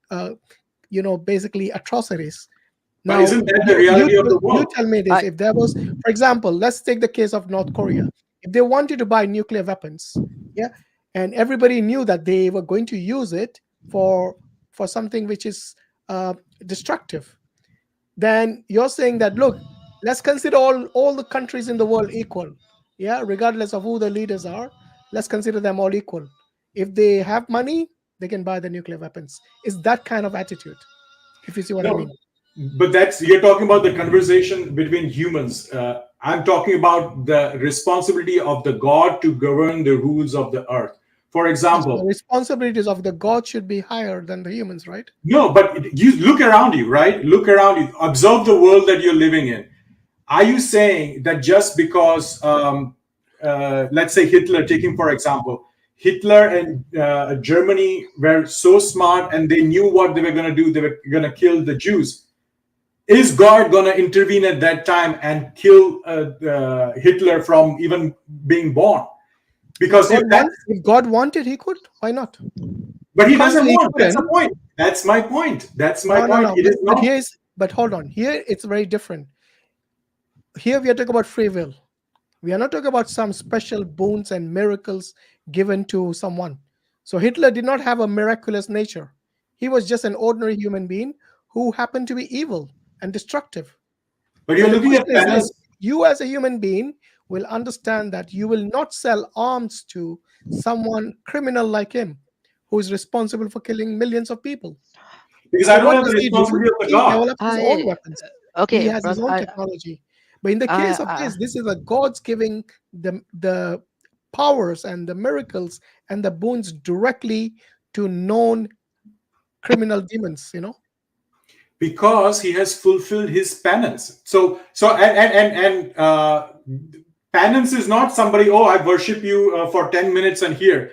[SPEAKER 1] basically atrocities.
[SPEAKER 2] But
[SPEAKER 1] Now,
[SPEAKER 2] isn't that the reality of the
[SPEAKER 1] you
[SPEAKER 2] world?
[SPEAKER 1] tell me this:
[SPEAKER 4] I
[SPEAKER 1] if there was, for example, let's take the case of North Korea. If they wanted to buy nuclear weapons, yeah, and everybody knew that they were going to use it for something which is destructive, then you're saying that, look, let's consider all the countries in the world equal, yeah, regardless of who the leaders are. Let's consider them all equal. If they have money, they can buy the nuclear weapons. It's that kind of attitude, if you see what I
[SPEAKER 2] No,
[SPEAKER 1] mean.
[SPEAKER 2] but that's you're talking about the conversation between humans. I'm talking about the responsibility of the God to govern the rules of the earth. For
[SPEAKER 1] Yes, the
[SPEAKER 2] example,
[SPEAKER 1] responsibilities of the god should be higher than the humans, right?
[SPEAKER 2] no, but you look around you, right? Look around you, observe the world that you're living in. Are you saying that just because, let's say Hitler, taking for example, Hitler and Germany were so smart and they knew what they were going to do, they were going to kill the Jews. Is God going to intervene at that time and kill Hitler from even being born?
[SPEAKER 1] If
[SPEAKER 2] Because
[SPEAKER 1] God wants, if God wanted, he could. Why not?
[SPEAKER 2] but
[SPEAKER 1] You
[SPEAKER 2] he
[SPEAKER 1] can't
[SPEAKER 2] doesn't
[SPEAKER 1] say he
[SPEAKER 2] want. That's the
[SPEAKER 1] couldn't.
[SPEAKER 2] point. That's my point. That's my
[SPEAKER 1] No, no,
[SPEAKER 2] point.
[SPEAKER 1] no.
[SPEAKER 2] It is not.
[SPEAKER 1] But hold on. Here it's very different. Here we are talking about free will. We are not talking about some special boons and miracles given to someone. So Hitler did not have a miraculous nature. He was just an ordinary human being who happened to be evil and destructive.
[SPEAKER 2] But you're
[SPEAKER 1] But the
[SPEAKER 2] looking at
[SPEAKER 1] question is this:
[SPEAKER 2] penance.
[SPEAKER 1] you as a human being will understand that you will not sell arms to someone criminal like him who is responsible for killing millions of people.
[SPEAKER 2] Because I
[SPEAKER 1] So
[SPEAKER 2] don't
[SPEAKER 1] what
[SPEAKER 2] have the
[SPEAKER 1] does he do?
[SPEAKER 2] responsibility of the
[SPEAKER 1] He
[SPEAKER 2] God.
[SPEAKER 1] develops his own
[SPEAKER 4] I
[SPEAKER 1] weapons. He
[SPEAKER 4] okay,
[SPEAKER 1] has his
[SPEAKER 4] brother.
[SPEAKER 1] own technology. But in the case of
[SPEAKER 4] I
[SPEAKER 1] this is a God's giving the powers and the miracles and the boons directly to known criminal demons,
[SPEAKER 2] Because he has fulfilled his penance. And penance is not somebody, oh, I worship you for 10 minutes and here's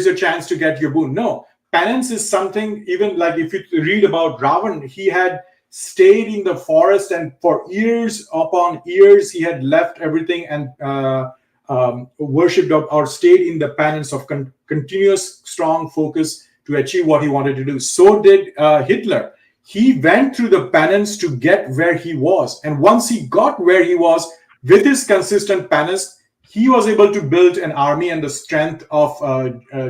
[SPEAKER 2] your chance to get your boon. No, penance is something, even like if you read about Ravan, he had stayed in the forest and for years upon years he had left everything and worshipped or stayed in the penance of continuous strong focus to achieve what he wanted to do. So did Hitler. He went through the penance to get where he was, and once he got where he was with his consistent penance, he was able to build an army and the strength of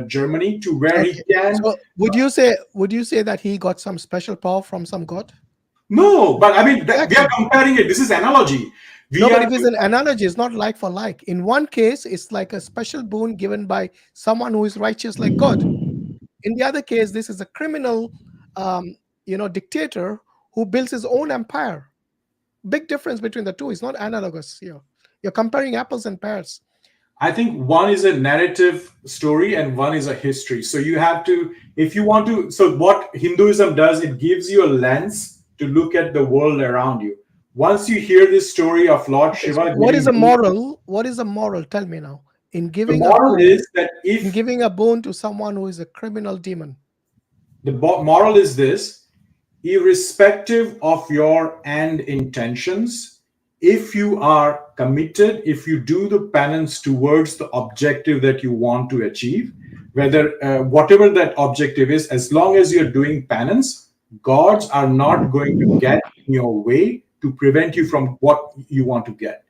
[SPEAKER 2] Germany to where he
[SPEAKER 1] Okay.
[SPEAKER 2] can.
[SPEAKER 1] So would you say that he got some special power from some god?
[SPEAKER 2] No, but I mean we are
[SPEAKER 1] Exactly.
[SPEAKER 2] comparing it. This is analogy.
[SPEAKER 1] No,
[SPEAKER 2] We
[SPEAKER 1] but
[SPEAKER 2] are
[SPEAKER 1] if it's an analogy, it's not like for like. In one case, it's like a special boon given by someone who is righteous like God. In the other case, this is a criminal, dictator who builds his own empire. Big difference between the two. It's not analogous here. You're comparing apples and pears.
[SPEAKER 2] I think one is a narrative story and one is a history. So you have to, if you want to, so what Hinduism does, it gives you a lens to look at the world around you. Once you hear this story of Lord
[SPEAKER 1] Okay,
[SPEAKER 2] Shiva,
[SPEAKER 1] so what is a
[SPEAKER 2] giving
[SPEAKER 1] moral? What is a moral? Tell me now. In
[SPEAKER 2] the
[SPEAKER 1] giving a
[SPEAKER 2] moral
[SPEAKER 1] boon,
[SPEAKER 2] is that
[SPEAKER 1] in
[SPEAKER 2] if
[SPEAKER 1] giving a boon to someone who is a criminal demon.
[SPEAKER 2] the moral is this, irrespective of your end intentions, if you are committed, if you do the penance towards the objective that you want to achieve, whether whatever that objective is, as long as you're doing penance, gods are not going to get in your way to prevent you from what you want to get.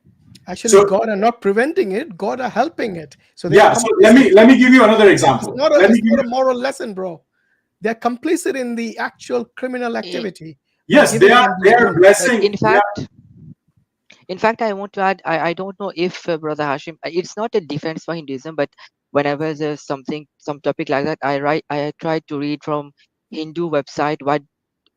[SPEAKER 1] Actually,
[SPEAKER 2] So
[SPEAKER 1] God are not preventing it. God are helping it. So they are
[SPEAKER 2] yeah, so
[SPEAKER 1] complicit.
[SPEAKER 2] let me give you another
[SPEAKER 1] It's
[SPEAKER 2] example.
[SPEAKER 1] not
[SPEAKER 2] Let me
[SPEAKER 1] it's
[SPEAKER 2] give
[SPEAKER 1] not
[SPEAKER 2] you,
[SPEAKER 1] a moral lesson, bro. They're complicit in the actual criminal activity by
[SPEAKER 2] yes,
[SPEAKER 1] giving them
[SPEAKER 2] they
[SPEAKER 1] these
[SPEAKER 2] are
[SPEAKER 1] boons.
[SPEAKER 2] blessing.
[SPEAKER 4] In fact, I want to add. I don't know if Brother Hashim. It's not a defense for Hinduism, but whenever there's some topic like that, I try to read from Hindu website what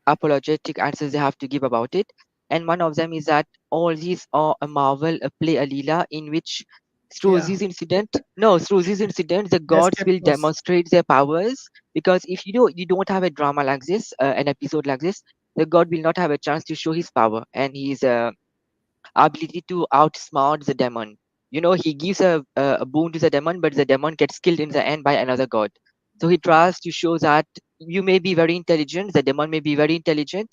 [SPEAKER 4] apologetic answers they have to give about it. And one of them is that all these are a marvel, a play, a leela, in which
[SPEAKER 1] Yeah,
[SPEAKER 4] through this incident, the
[SPEAKER 1] they
[SPEAKER 4] gods
[SPEAKER 1] escape
[SPEAKER 4] will
[SPEAKER 1] us.
[SPEAKER 4] demonstrate their powers. Because if you don't have a drama like this, an episode like this, the god will not have a chance to show his power and his ability to outsmart the demon. He gives a boon to the demon, but the demon gets killed in the end by another god. So he tries to show that you may be very intelligent, the demon may be very intelligent,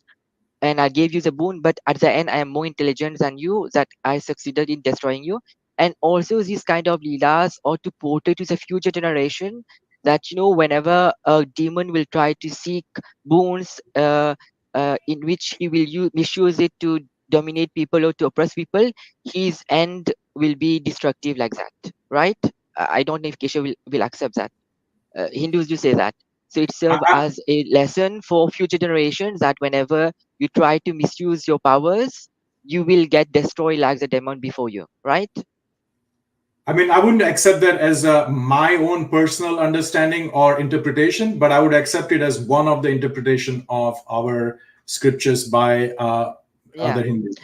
[SPEAKER 4] and I gave you the boon, but at the end I am more intelligent than you, that I succeeded in destroying you. And also these kind of leelas or to portray to the future generation that whenever a demon will try to seek boons, in which he will misuse it to dominate people or to oppress people, his end will be destructive like that, right? I don't know if Kesha will accept that. Hindus do say that. So it serves as a lesson for future generations that whenever you try to misuse your powers, you will get destroyed like the demon before you, right?
[SPEAKER 2] I mean, I wouldn't accept that as my own personal understanding or interpretation, but I would accept it as one of the interpretation of our scriptures by
[SPEAKER 4] Yeah.
[SPEAKER 2] other Hindus.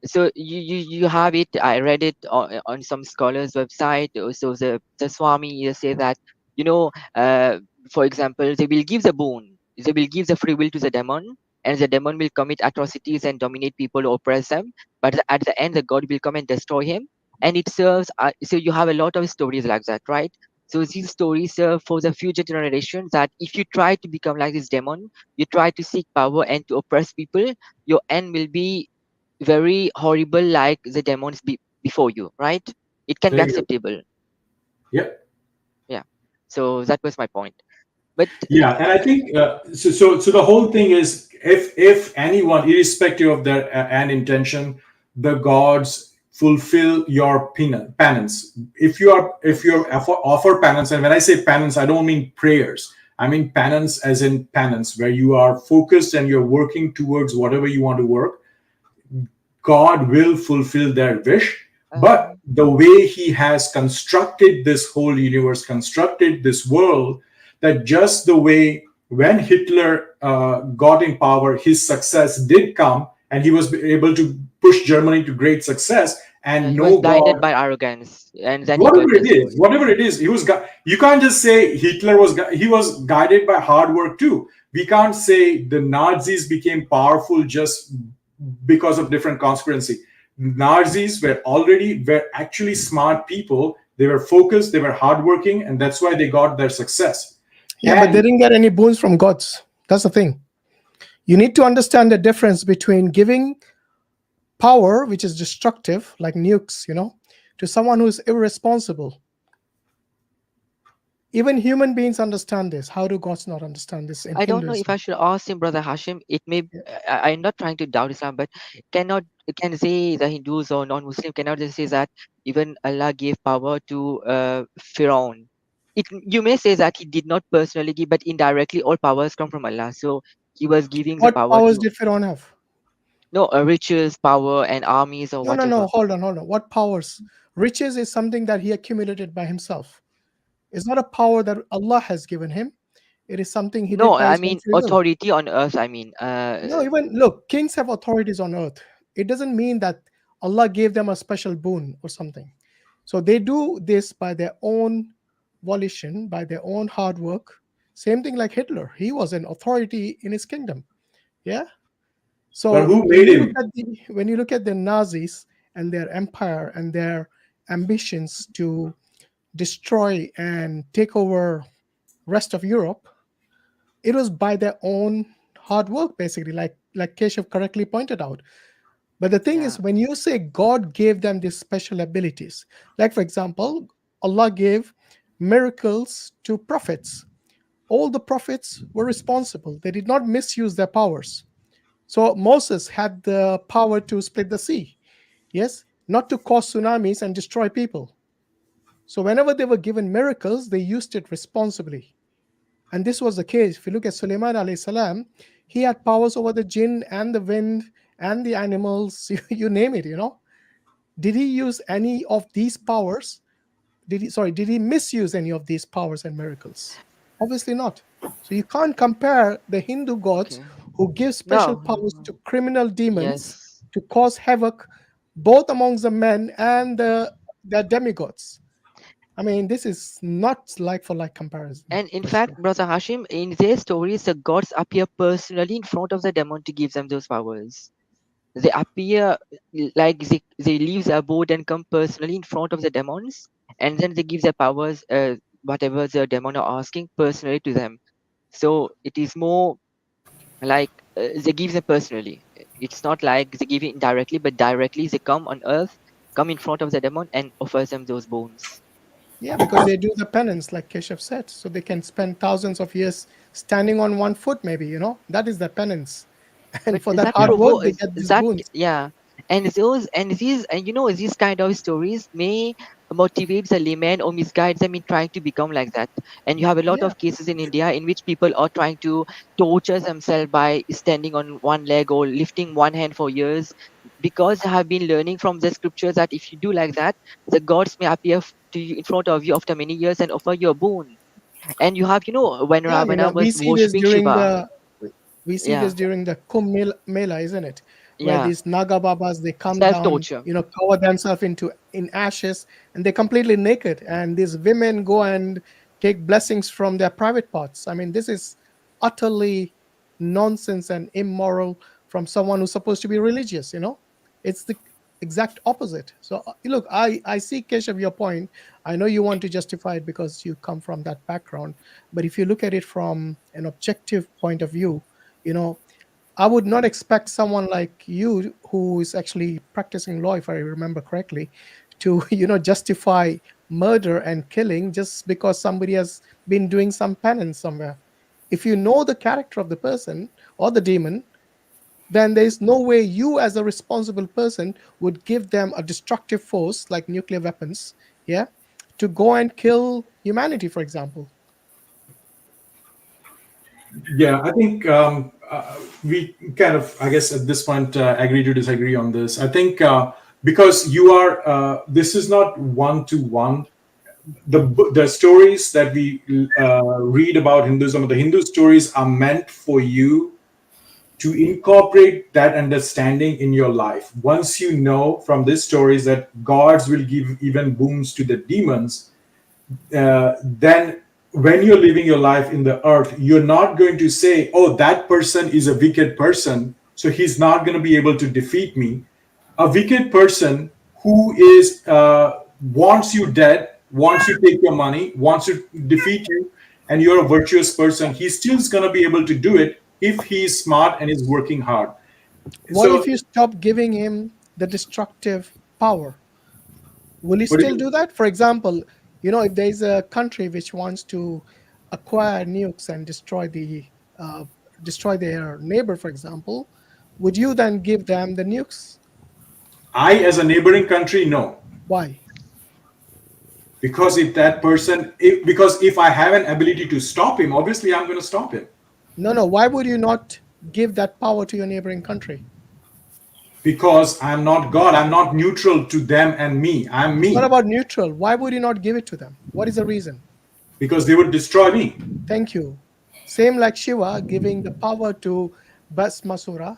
[SPEAKER 4] So you have it. I read it on some scholars' website. So the Swami say that you know, uh, for example, they will give the boon. They will give the free will to the demon, and the demon will commit atrocities and dominate people or oppress them. But at the end, the god will come and destroy him. And it serves. So you have a lot of stories like that, right? So these stories serve for the future generations that if you try to become like this demon, you try to seek power and to oppress people, your end will be very horrible like the demons before you, right? It can be
[SPEAKER 2] Very good.
[SPEAKER 4] acceptable.
[SPEAKER 2] Yeah.
[SPEAKER 4] Yeah. So that was my point. But
[SPEAKER 2] Yeah, and I think so the whole thing is, if anyone, irrespective of their and intention, the gods fulfill your penance. If you offer penance, and when I say penance, I don't mean prayers. I mean penance as in penance, where you are focused and you're working towards whatever you want to work. God will fulfill their wish, but the way He has constructed this whole universe, constructed this world, that just the way when Hitler got in power, his success did come, and he was able to push Germany to great success,
[SPEAKER 4] yeah,
[SPEAKER 2] and
[SPEAKER 4] he was
[SPEAKER 2] no
[SPEAKER 4] blinded
[SPEAKER 2] God,
[SPEAKER 4] by arrogance and then he got destroyed.
[SPEAKER 2] whatever it is, he was. You can't just say Hitler was. He was guided by hard work too. We can't say the Nazis became powerful just because of different conspiracy. Nazis were actually smart people. They were focused. They were hardworking, and that's why they got their success.
[SPEAKER 1] Yeah, but they didn't get any boons from gods. That's the thing. You need to understand the difference between giving power, which is destructive, like nukes, to someone who is irresponsible. Even human beings understand this. How do gods not understand this in
[SPEAKER 4] I don't know if
[SPEAKER 1] Hinduism?
[SPEAKER 4] I should ask him, Brother Hashim. It may.
[SPEAKER 1] Yeah.
[SPEAKER 4] I'm not trying to doubt Islam, but cannot can say the Hindus or non-Muslim cannot just say that even Allah gave power to Pharaoh. You may say that he did not personally give, but indirectly all powers come from Allah. So he was giving the
[SPEAKER 1] What
[SPEAKER 4] power
[SPEAKER 1] powers
[SPEAKER 4] to
[SPEAKER 1] did Pharaoh have?
[SPEAKER 4] no riches, power, and armies or
[SPEAKER 1] No.
[SPEAKER 4] whatever.
[SPEAKER 1] Hold on. What powers? Riches is something that he accumulated by himself. It's not a power that Allah has given him. It is something he
[SPEAKER 4] No,
[SPEAKER 1] did by
[SPEAKER 4] I
[SPEAKER 1] his own
[SPEAKER 4] mean
[SPEAKER 1] free will.
[SPEAKER 4] authority on earth. I mean,
[SPEAKER 1] No, even look, kings have authorities on earth. It doesn't mean that Allah gave them a special boon or something. So they do this by their own volition, by their own hard work. Same thing like Hitler. He was an authority in his kingdom. Yeah.
[SPEAKER 2] But
[SPEAKER 1] So
[SPEAKER 2] who made him?
[SPEAKER 1] when you look at the Nazis and their empire and their ambitions to destroy and take over rest of Europe, it was by their own hard work, basically, like Keshav correctly pointed out. But the thing
[SPEAKER 4] yeah,
[SPEAKER 1] is, when you say God gave them these special abilities, like for example, Allah gave miracles to prophets. All the prophets were responsible. They did not misuse their powers. So Moses had the power to split the sea, yes, not to cause tsunamis and destroy people. So whenever they were given miracles, they used it responsibly. And this was the case. If you look at Sulaiman alayhi salam, he had powers over the jinn and the wind and the animals, you name it, Did he use any of these powers? Did he misuse any of these powers and miracles? Obviously not. So you can't compare the Hindu gods
[SPEAKER 4] okay.
[SPEAKER 1] who give special
[SPEAKER 4] No,
[SPEAKER 1] powers to criminal demons
[SPEAKER 4] yes.
[SPEAKER 1] to cause havoc both amongst the men and the demigods. I mean, this is not like for like comparison
[SPEAKER 4] And in
[SPEAKER 1] for
[SPEAKER 4] fact,
[SPEAKER 1] sure.
[SPEAKER 4] Brother Hashim, in their stories, the gods appear personally in front of the demon to give them those powers. They appear like they leave their abode and come personally in front of the demons, and then they give their powers, whatever the demon are asking, personally to them. So it is more like they give them personally. It's not like they give it indirectly, but directly they come on earth, come in front of the demon and offers them those bones.
[SPEAKER 1] Yeah, because they do the penance, like Keshav said, so they can spend thousands of years standing on one foot, maybe, that is the penance. And
[SPEAKER 4] But
[SPEAKER 1] for that
[SPEAKER 4] that
[SPEAKER 1] hard
[SPEAKER 2] Yeah.
[SPEAKER 1] work, they
[SPEAKER 4] provokes
[SPEAKER 1] get these
[SPEAKER 4] that,
[SPEAKER 1] boons.
[SPEAKER 4] yeah. And those and these and these kind of stories may motivate the layman or misguide them in trying to become like that. And you have a lot
[SPEAKER 1] Yeah.
[SPEAKER 4] of cases in India in which people are trying to torture themselves by standing on one leg or lifting one hand for years, because they have been learning from the scriptures that if you do like that, the gods may appear to you in front of you after many years and offer you a boon. And you have, when
[SPEAKER 1] Yeah,
[SPEAKER 4] Ravana
[SPEAKER 1] we
[SPEAKER 4] was
[SPEAKER 1] see this
[SPEAKER 4] worshipping
[SPEAKER 1] during
[SPEAKER 4] Shiva,
[SPEAKER 1] the we see
[SPEAKER 4] yeah,
[SPEAKER 1] this during the Mela, isn't it? Where
[SPEAKER 4] yeah,
[SPEAKER 1] these Naga Babas, they come
[SPEAKER 4] self
[SPEAKER 1] down,
[SPEAKER 4] torture.
[SPEAKER 1] cover themselves in ashes, and they're completely naked. And these women go and take blessings from their private parts. I mean, this is utterly nonsense and immoral from someone who's supposed to be religious. It's the exact opposite. So look, I see, Keshav, your point. I know you want to justify it because you come from that background, but if you look at it from an objective point of view, you know I would not expect someone like you, who is actually practicing law, if I remember correctly, to justify murder and killing just because somebody has been doing some penance somewhere. If you know the character of the person or the demon, then there is no way you, as a responsible person, would give them a destructive force like nuclear weapons, yeah, to go and kill humanity, for example.
[SPEAKER 2] Yeah, I think we kind of, I guess, at this point, agree to disagree on this. I think because this is not one to one. The stories that we read about Hinduism, the Hindu stories, are meant for you to incorporate that understanding in your life. Once you know from these stories that gods will give even boons to the demons, then when you're living your life in the earth, you're not going to say, oh, that person is a wicked person, so he's not going to be able to defeat me. A wicked person who is wants you dead, wants to take your money, wants to defeat you, and you're a virtuous person, he's still going to be able to do it if he's smart and is working hard.
[SPEAKER 1] What
[SPEAKER 2] So
[SPEAKER 1] if you stop giving him the destructive power? Will he
[SPEAKER 2] what do
[SPEAKER 1] still
[SPEAKER 2] you
[SPEAKER 1] do that? For example, if there is a country which wants to acquire nukes and uh, destroy their neighbor, for example, would you then give them the nukes?
[SPEAKER 2] I, as a neighboring country, no.
[SPEAKER 1] Why?
[SPEAKER 2] Because because if I have an ability to stop him, obviously I'm going to stop him.
[SPEAKER 1] No, no. Why would you not give that power to your neighboring country?
[SPEAKER 2] Because I'm not God. I'm not neutral to them and me. I'm
[SPEAKER 1] It's not
[SPEAKER 2] me.
[SPEAKER 1] about neutral. Why would you not give it to them? What is the reason?
[SPEAKER 2] Because they would destroy me.
[SPEAKER 1] Thank you. Same like Shiva giving the power to Basmasura,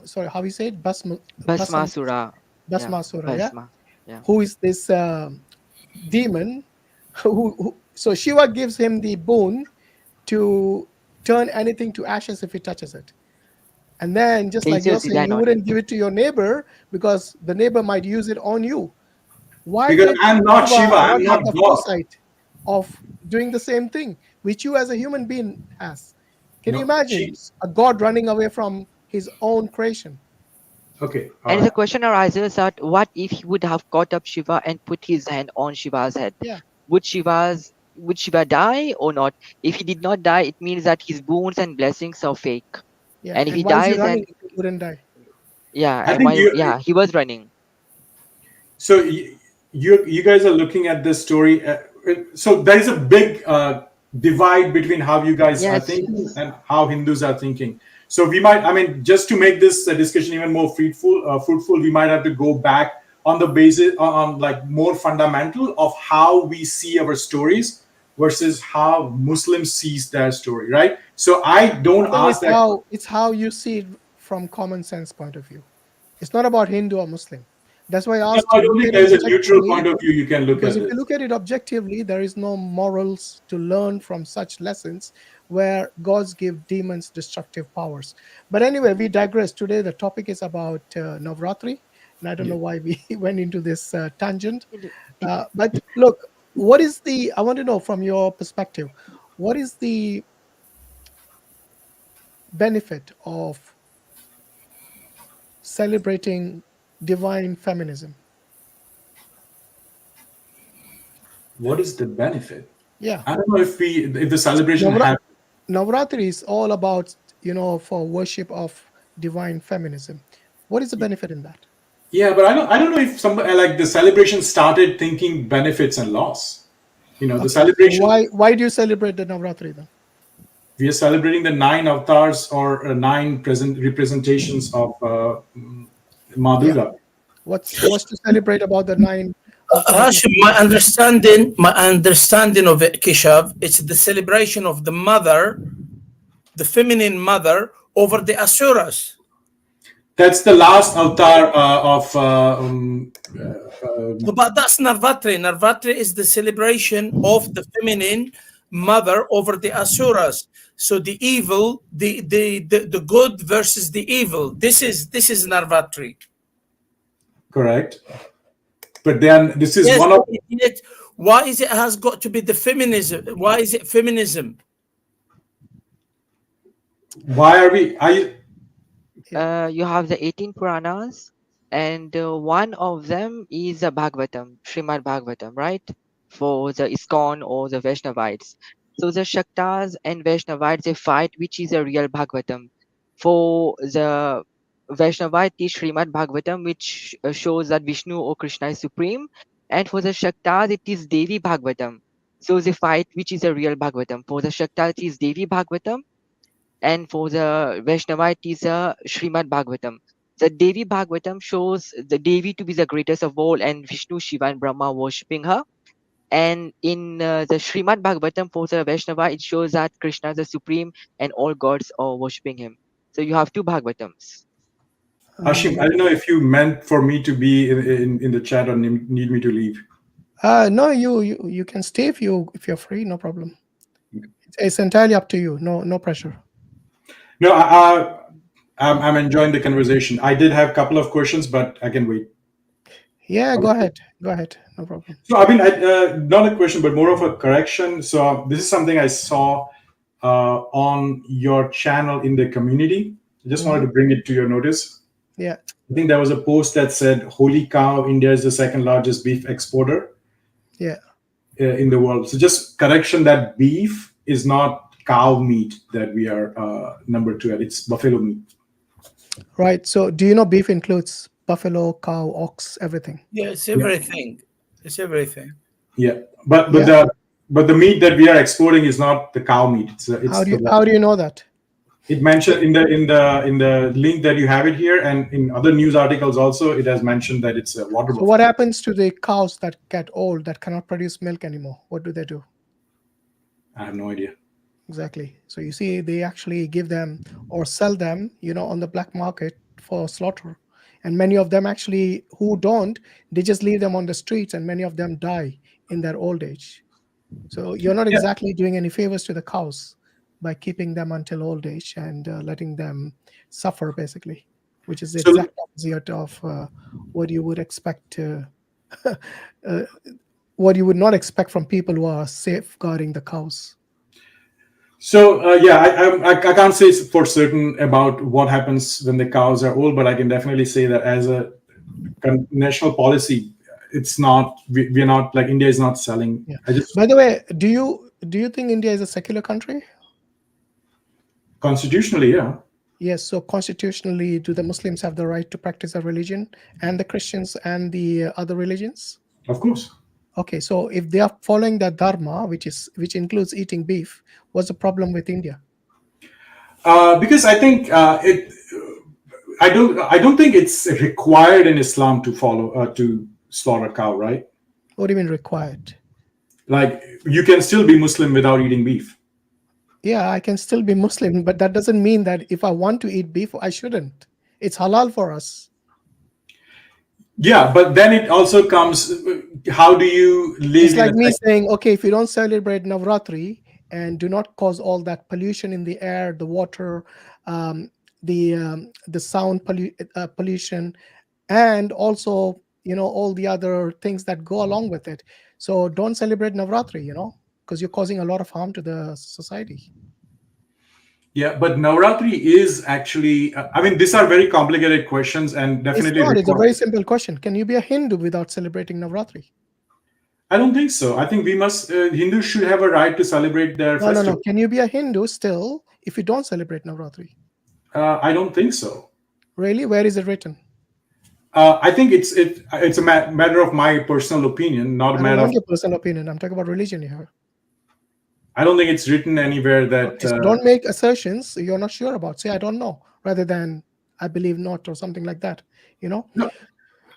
[SPEAKER 1] sorry, how you say it?
[SPEAKER 4] Bhasmasura. Yeah,
[SPEAKER 1] Basmasura, yeah,
[SPEAKER 4] Bhasma. Yeah.
[SPEAKER 1] who is this demon so Shiva gives him the boon to turn anything to ashes if he touches it. And then, just
[SPEAKER 4] Can you
[SPEAKER 1] like
[SPEAKER 4] just
[SPEAKER 1] you're saying,
[SPEAKER 4] design
[SPEAKER 1] you
[SPEAKER 4] on it?
[SPEAKER 1] wouldn't give it to your neighbor because the neighbor might use it on you. Why
[SPEAKER 2] Because
[SPEAKER 1] did
[SPEAKER 2] I'm not
[SPEAKER 1] Shiva
[SPEAKER 2] Shiva,
[SPEAKER 1] not
[SPEAKER 2] I'm not
[SPEAKER 1] have the
[SPEAKER 2] God.
[SPEAKER 1] foresight of doing the same thing, which you as a human being has? Can you
[SPEAKER 2] No,
[SPEAKER 1] imagine a god running away from his own creation?
[SPEAKER 2] okay, all
[SPEAKER 4] And the
[SPEAKER 2] right.
[SPEAKER 4] question arises that what if he would have caught up Shiva and put his hand on Shiva's head?
[SPEAKER 1] Yeah,
[SPEAKER 4] Would Shiva die or not? If he did not die, it means that his boons and blessings are fake.
[SPEAKER 1] yeah.
[SPEAKER 4] And if
[SPEAKER 1] And
[SPEAKER 4] he
[SPEAKER 1] why is he
[SPEAKER 4] dies,
[SPEAKER 1] running
[SPEAKER 4] and
[SPEAKER 1] if he wouldn't die?
[SPEAKER 4] yeah,
[SPEAKER 2] I
[SPEAKER 4] and
[SPEAKER 2] think
[SPEAKER 4] why?
[SPEAKER 2] you.
[SPEAKER 4] Yeah, he was running.
[SPEAKER 2] So you guys are looking at this story. So there is a big divide between how you guys are
[SPEAKER 4] Yes,
[SPEAKER 2] thinking
[SPEAKER 4] yes.
[SPEAKER 2] and how Hindus are thinking. So we might, I mean, just to make this discussion even more fruitful, we might have to go back on the basis on like more fundamental of how we see our stories versus how Muslims sees their story, right? So I
[SPEAKER 1] I
[SPEAKER 2] don't
[SPEAKER 1] think
[SPEAKER 2] ask that.
[SPEAKER 1] it's how you see it from common sense point of view. It's not about Hindu or Muslim. That's why I
[SPEAKER 2] No,
[SPEAKER 1] asked
[SPEAKER 2] I
[SPEAKER 1] you,
[SPEAKER 2] don't
[SPEAKER 1] look
[SPEAKER 2] think
[SPEAKER 1] at it
[SPEAKER 2] there's a neutral
[SPEAKER 1] objectively.
[SPEAKER 2] point of view you can look
[SPEAKER 1] Because
[SPEAKER 2] at
[SPEAKER 1] if you
[SPEAKER 2] this.
[SPEAKER 1] look at it objectively, there is no morals to learn from such lessons where gods give demons destructive powers. But anyway, we digress. Today, the topic is about Navratri. And I don't
[SPEAKER 2] Yeah.
[SPEAKER 1] know why we went into this tangent.
[SPEAKER 4] It-
[SPEAKER 1] But look, I want to know from your perspective, what is the benefit of celebrating divine feminism?
[SPEAKER 2] What is the benefit?
[SPEAKER 1] Yeah.
[SPEAKER 2] I don't know if the celebration
[SPEAKER 1] Navra-
[SPEAKER 2] happened.
[SPEAKER 1] Navratri is all about, for worship of divine feminism. What is the benefit in that?
[SPEAKER 2] Yeah, but I don't know if some like the celebration started thinking benefits and loss. The
[SPEAKER 1] Okay, so
[SPEAKER 2] celebration,
[SPEAKER 1] why do you celebrate the Navratri then?
[SPEAKER 2] we are celebrating the nine avatars or nine present representations of Ma
[SPEAKER 1] Yeah.
[SPEAKER 2] Durga.
[SPEAKER 1] What's to celebrate about the nine avatars of
[SPEAKER 3] Hashim, my understanding of it, Kishav, it's the celebration of the mother, the feminine mother, over the asuras.
[SPEAKER 2] That's the last avatar of
[SPEAKER 3] No, but that's Navratri. Navratri is the celebration of the feminine mother over the asuras. So the evil, the good versus the evil. This is Navratri.
[SPEAKER 2] correct. But then this is
[SPEAKER 3] Yes,
[SPEAKER 2] one
[SPEAKER 3] but
[SPEAKER 2] of
[SPEAKER 3] yet, why is it has got to be the feminism? Why is it feminism?
[SPEAKER 2] why are we? I
[SPEAKER 4] You have the 18 Puranas, and one of them is a Bhagavatam, Srimad Bhagavatam, right? For the ISKCON or the Vaishnavites. So the Shaktas and Vaishnavites, they fight which is a real Bhagavatam. For the Vaishnavite is Srimad Bhagavatam, which shows that Vishnu or Krishna is supreme. And for the Shaktas, it is Devi Bhagavatam. So they fight which is a real Bhagavatam. For the Shaktas, it is Devi Bhagavatam, and for the Vaishnava, it is a Srimad Bhagavatam. The Devi Bhagavatam shows the Devi to be the greatest of all, and Vishnu, Shiva, and Brahma worshipping her. And in the Srimad Bhagavatam for the Vaishnava, it shows that Krishna is the supreme and all gods are worshipping him. So you have two Bhagavatams.
[SPEAKER 2] Hashim, I don't know if you meant for me to be in the chat or need me to leave.
[SPEAKER 1] No, you can stay if you're free, no problem. It's entirely up to you. No pressure.
[SPEAKER 2] No, I'm enjoying the conversation. I did have a couple of questions, but I can wait.
[SPEAKER 1] Yeah, go ahead. Go ahead. No problem.
[SPEAKER 2] So, I mean, not a question, but more of a correction. So, this is something I saw on your channel in the community. I just wanted to bring it to your notice.
[SPEAKER 1] Yeah.
[SPEAKER 2] I think there was a post that said, "Holy cow, India is the second largest beef exporter
[SPEAKER 1] Yeah.
[SPEAKER 2] in the world." So, just correction that beef is not cow meat that we are number two at. It's buffalo meat.
[SPEAKER 1] Right. So do you know beef includes buffalo, cow, ox, everything?
[SPEAKER 3] Yeah, it's
[SPEAKER 2] Yeah.
[SPEAKER 3] everything. It's everything.
[SPEAKER 2] Yeah, but
[SPEAKER 1] Yeah.
[SPEAKER 2] the meat that we are exporting is not the cow meat. It's the
[SPEAKER 1] How do you know that?
[SPEAKER 2] it mentioned in the link that you have it here, and in other news articles also it has mentioned that it's a water
[SPEAKER 1] So
[SPEAKER 2] buffalo.
[SPEAKER 1] what happens to the cows that get old that cannot produce milk anymore? What do they do?
[SPEAKER 2] I have no idea.
[SPEAKER 1] Exactly. So you see, they actually give them or sell them, on the black market for slaughter. And many of them actually who don't, they just leave them on the streets, and many of them die in their old age. So you're not
[SPEAKER 2] Yeah.
[SPEAKER 1] exactly doing any favors to the cows by keeping them until old age and letting them suffer, basically, which is the
[SPEAKER 2] So
[SPEAKER 1] exact opposite of what you would expect, uh, what you would not expect from people who are safeguarding the cows.
[SPEAKER 2] yeah, I can't say for certain about what happens when the cows are old, but I can definitely say that as a national policy, it's not. We're not like India is not selling.
[SPEAKER 1] Yeah.
[SPEAKER 2] I just
[SPEAKER 1] By the way, do you think India is a secular country?
[SPEAKER 2] constitutionally, yeah,
[SPEAKER 1] Yes. So constitutionally, do the Muslims have the right to practice their religion, and the Christians and the other religions?
[SPEAKER 2] of course.
[SPEAKER 1] Okay. So if they are following the dharma, which includes eating beef, what's the problem with India?
[SPEAKER 2] Because I think it. I don't think it's required in Islam to follow to slaughter cow, right?
[SPEAKER 1] What do you mean required?
[SPEAKER 2] Like you can still be Muslim without eating beef.
[SPEAKER 1] Yeah, I can still be Muslim, but that doesn't mean that if I want to eat beef, I shouldn't. It's halal for us.
[SPEAKER 2] Yeah, but then it also comes. How do you
[SPEAKER 1] It's
[SPEAKER 2] live in
[SPEAKER 1] like
[SPEAKER 2] a
[SPEAKER 1] me saying, okay, if you don't celebrate Navratri and do not cause all that pollution in the air, the water, um, the sound pollution, and also all the other things that go along with it. So don't celebrate Navratri, because you're causing a lot of harm to the society.
[SPEAKER 2] Yeah, but Navratri is actually. I mean, these are very complicated questions and
[SPEAKER 1] It's
[SPEAKER 2] definitely
[SPEAKER 1] not. It's a
[SPEAKER 2] require.
[SPEAKER 1] very simple question. Can you be a Hindu without celebrating Navratri?
[SPEAKER 2] I don't think so. I think we must. Hindus should have a right to celebrate their
[SPEAKER 1] No, no, no.
[SPEAKER 2] festival.
[SPEAKER 1] Can you be a Hindu still if you don't celebrate Navratri?
[SPEAKER 2] I don't think so.
[SPEAKER 1] Really? Where is it written?
[SPEAKER 2] I think it's a matter of my personal opinion, not a
[SPEAKER 1] I don't
[SPEAKER 2] matter of.
[SPEAKER 1] want your personal opinion. I'm talking about religion here.
[SPEAKER 2] I don't think it's written anywhere that.
[SPEAKER 1] Okay, so don't make assertions you're not sure about. Say, I don't know, rather than I believe not, or something like that.
[SPEAKER 2] No.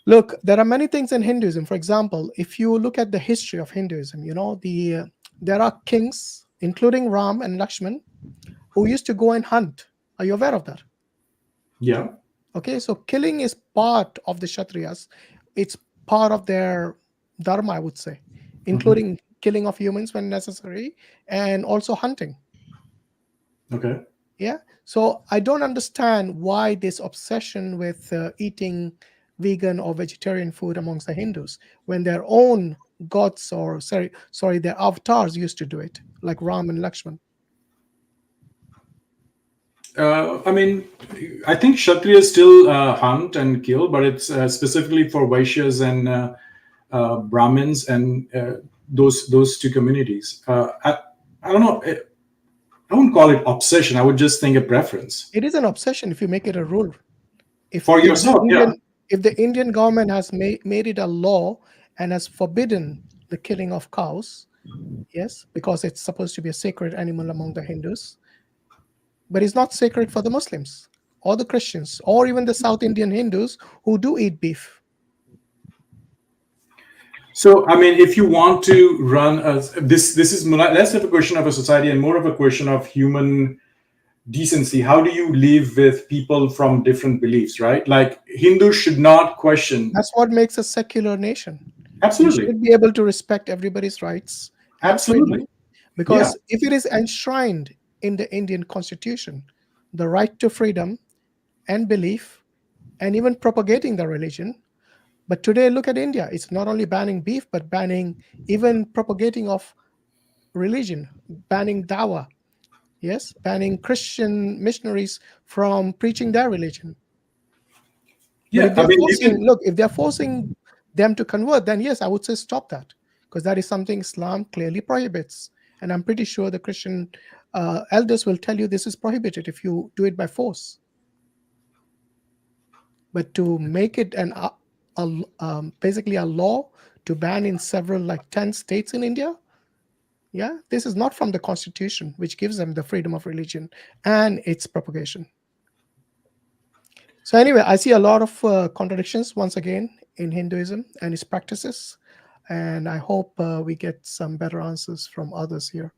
[SPEAKER 1] Look, there are many things in Hinduism. For example, if you look at the history of Hinduism, there are kings, including Ram and Lakshman, who used to go and hunt. Are you aware of that?
[SPEAKER 2] Yeah.
[SPEAKER 1] Okay, so killing is part of the Kshatriyas. It's part of their dharma, I would say, including killing of humans when necessary and also hunting.
[SPEAKER 2] Okay.
[SPEAKER 1] Yeah. So I don't understand why this obsession with eating vegan or vegetarian food amongst the Hindus when their own gods or their avatars used to do it, like Ram and Lakshman.
[SPEAKER 2] I mean, I think Kshatriyas still hunt and kill, but it's specifically for Vaishyas and Brahmins and those two communities. I don't know. I wouldn't call it obsession. I would just think a preference
[SPEAKER 1] It is an obsession if you make it a rule. If
[SPEAKER 2] for
[SPEAKER 1] if the
[SPEAKER 2] yourself. Yeah.
[SPEAKER 1] Indian government has made it a law and has forbidden the killing of cows, yes, because it's supposed to be a sacred animal among the Hindus, but it's not sacred for the Muslims or the Christians or even the South Indian Hindus who do eat beef.
[SPEAKER 2] So, I mean, if you want to run this is less of a question of a society and more of a question of human decency. How do you live with people from different beliefs, right? Like Hindus should not question.
[SPEAKER 1] That's what makes a secular nation. You
[SPEAKER 2] Absolutely.
[SPEAKER 1] should be able to respect everybody's rights and freedom,
[SPEAKER 2] Absolutely. Yeah.
[SPEAKER 1] because if it is enshrined in the Indian constitution, the right to freedom and belief and even propagating the religion. But today, look at India. It's not only banning beef, but banning even propagating of religion, banning Dawah, yes, banning Christian missionaries from preaching their religion. But
[SPEAKER 2] Yeah.
[SPEAKER 1] if
[SPEAKER 2] I
[SPEAKER 1] they're
[SPEAKER 2] mean, you
[SPEAKER 1] forcing,
[SPEAKER 2] can.
[SPEAKER 1] look, if they're forcing them to convert, then yes, I would say stop that, because that is something Islam clearly prohibits. And I'm pretty sure the Christian elders will tell you this is prohibited if you do it by force. But to make it basically a law to ban in several, like 10 states in India, yeah, this is not from the constitution, which gives them the freedom of religion and its propagation. So anyway, I see a lot of contradictions once again in Hinduism and its practices, and I hope we get some better answers from others here.